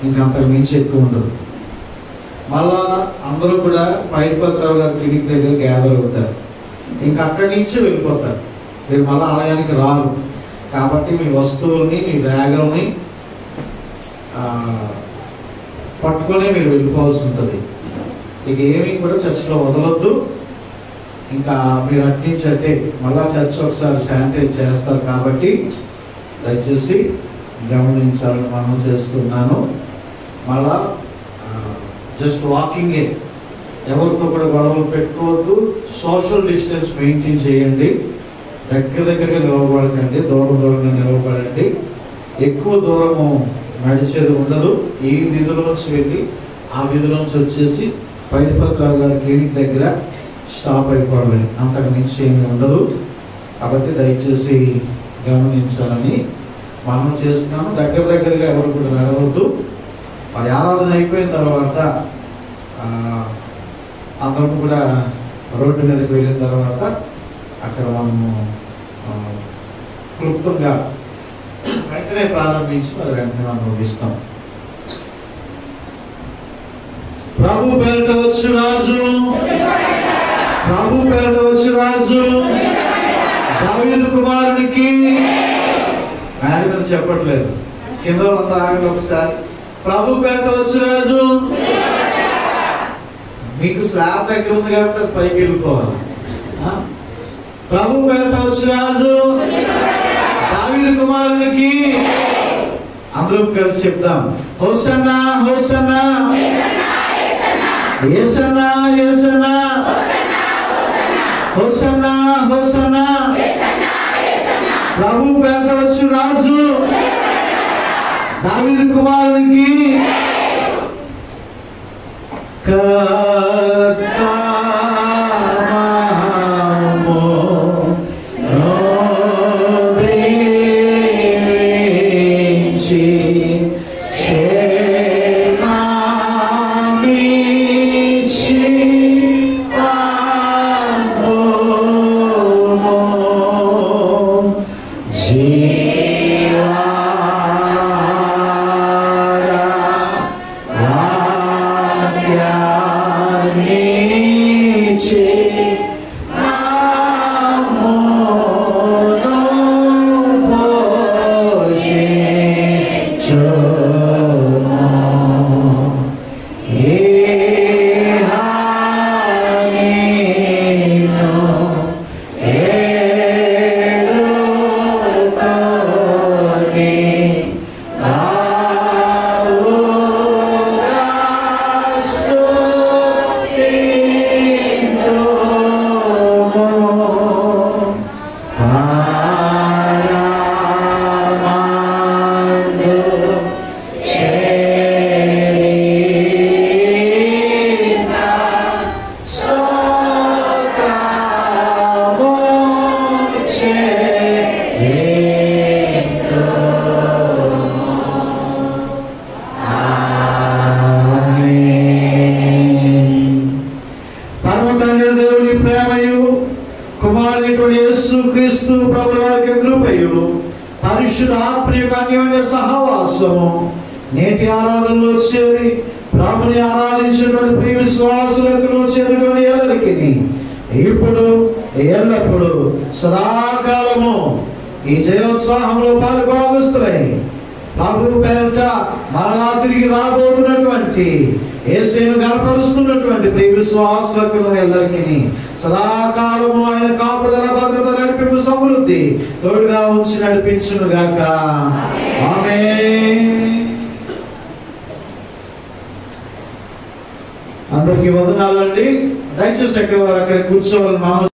ఇంకంతకు మించి ఎక్కువ ఉండదు. మళ్ళా అందరూ కూడా పైడిపత్రావు గారి క్లినిక్ దగ్గర గ్యాదర్ అవుతారు, ఇంకా అక్కడి నుంచి వెళ్ళిపోతారు. మీరు మళ్ళీ ఆలయానికి రారు కాబట్టి మీ వస్తువుల్ని మీ బ్యాగుల్ని పట్టుకొని మీరు వెళ్ళిపోవాల్సి ఉంటుంది. ఇక ఏమీ కూడా చర్చిలో వదలొద్దు. ఇంకా మీరు అట్టించట్టే మళ్ళా చర్చ్ ఒకసారి శానిటైజ్ చేస్తారు కాబట్టి దయచేసి గమనించాలని మనం చేస్తున్నాను. మళ్ళా జస్ట్ వాకింగే, ఎవరితో కూడా గొడవలు పెట్టుకోవద్దు. సోషల్ డిస్టెన్స్ మెయింటైన్ చేయండి. దగ్గరగా నిలవబడకండి, దూరంగా నిలవబడండి. ఎక్కువ దూరము నడిచేది ఉండదు. ఈ వీధిలోంచి వెళ్ళి ఆ వీధిలోంచి వచ్చేసి పైడిపత్రావు గారి క్లినిక్ దగ్గర స్టాప్ అయిపోవడమే, అంతకు మించి ఏమి ఉండదు. కాబట్టి దయచేసి గమనించాలని మనం చేస్తున్నాము. దగ్గరగా ఎవరు కూడా నడవద్దు. మరి ఆరాధన అయిపోయిన తర్వాత అందరం కూడా రోడ్డు మీదకి వెళ్ళిన తర్వాత అక్కడ మనము క్లుప్తంగా వెంటనే ప్రారంభించి మరి వెంటనే మనం ముగిస్తాం. ప్రభు పేరిట వచ్చు రాజు, ప్రభు పేరిట వచ్చు రాజు, దావీదు కుమారునికి ఆయన చెప్పట్లేదు, కింద అంతా ఆగండి ఒకసారి. ప్రభు పేరిట వచ్చు రాజు, మీకు స్లాబ్ దగ్గర ఉంది కాబట్టి పైకి వెళ్ళిపోవాలి. ప్రభు పేరిట వచ్చు రాజు, దావీదు కుమారునికి. అందరం కలిసి చెప్తాం, హోసన్నా హోసన్నా, యేసన్నా యేసన్నా, హోసన్నా హోసన్నా. ప్రభు పేరిట వచ్చు రాజు, దావీదు కుమారునికి. నేటి ఆరాధనలో చేరి ప్రభుని ఆరాధించినటువంటి ప్రియ విశ్వాసులకు చేరుకొని ఎవరికి ఇప్పుడు ఎల్లప్పుడు సదాకాలము ఈ జయోత్సాహంలో పాలుభాగస్తులై ప్రభు పేరిట మరలా తిరిగి రాబోతున్నటువంటి యేసును గణపరుస్తున్నటువంటి ప్రియ విశ్వాసులకు అందరికీ సదాకాలము ఆయన కాపుదల భద్రత నడిపింపు సమృద్ధి తోడుగా ఉంచి నడిపించును గాక. ఆమేన్. అందరికీ వందనాలండి. దయచేసి అక్కడ కూర్చోవాలి. మనం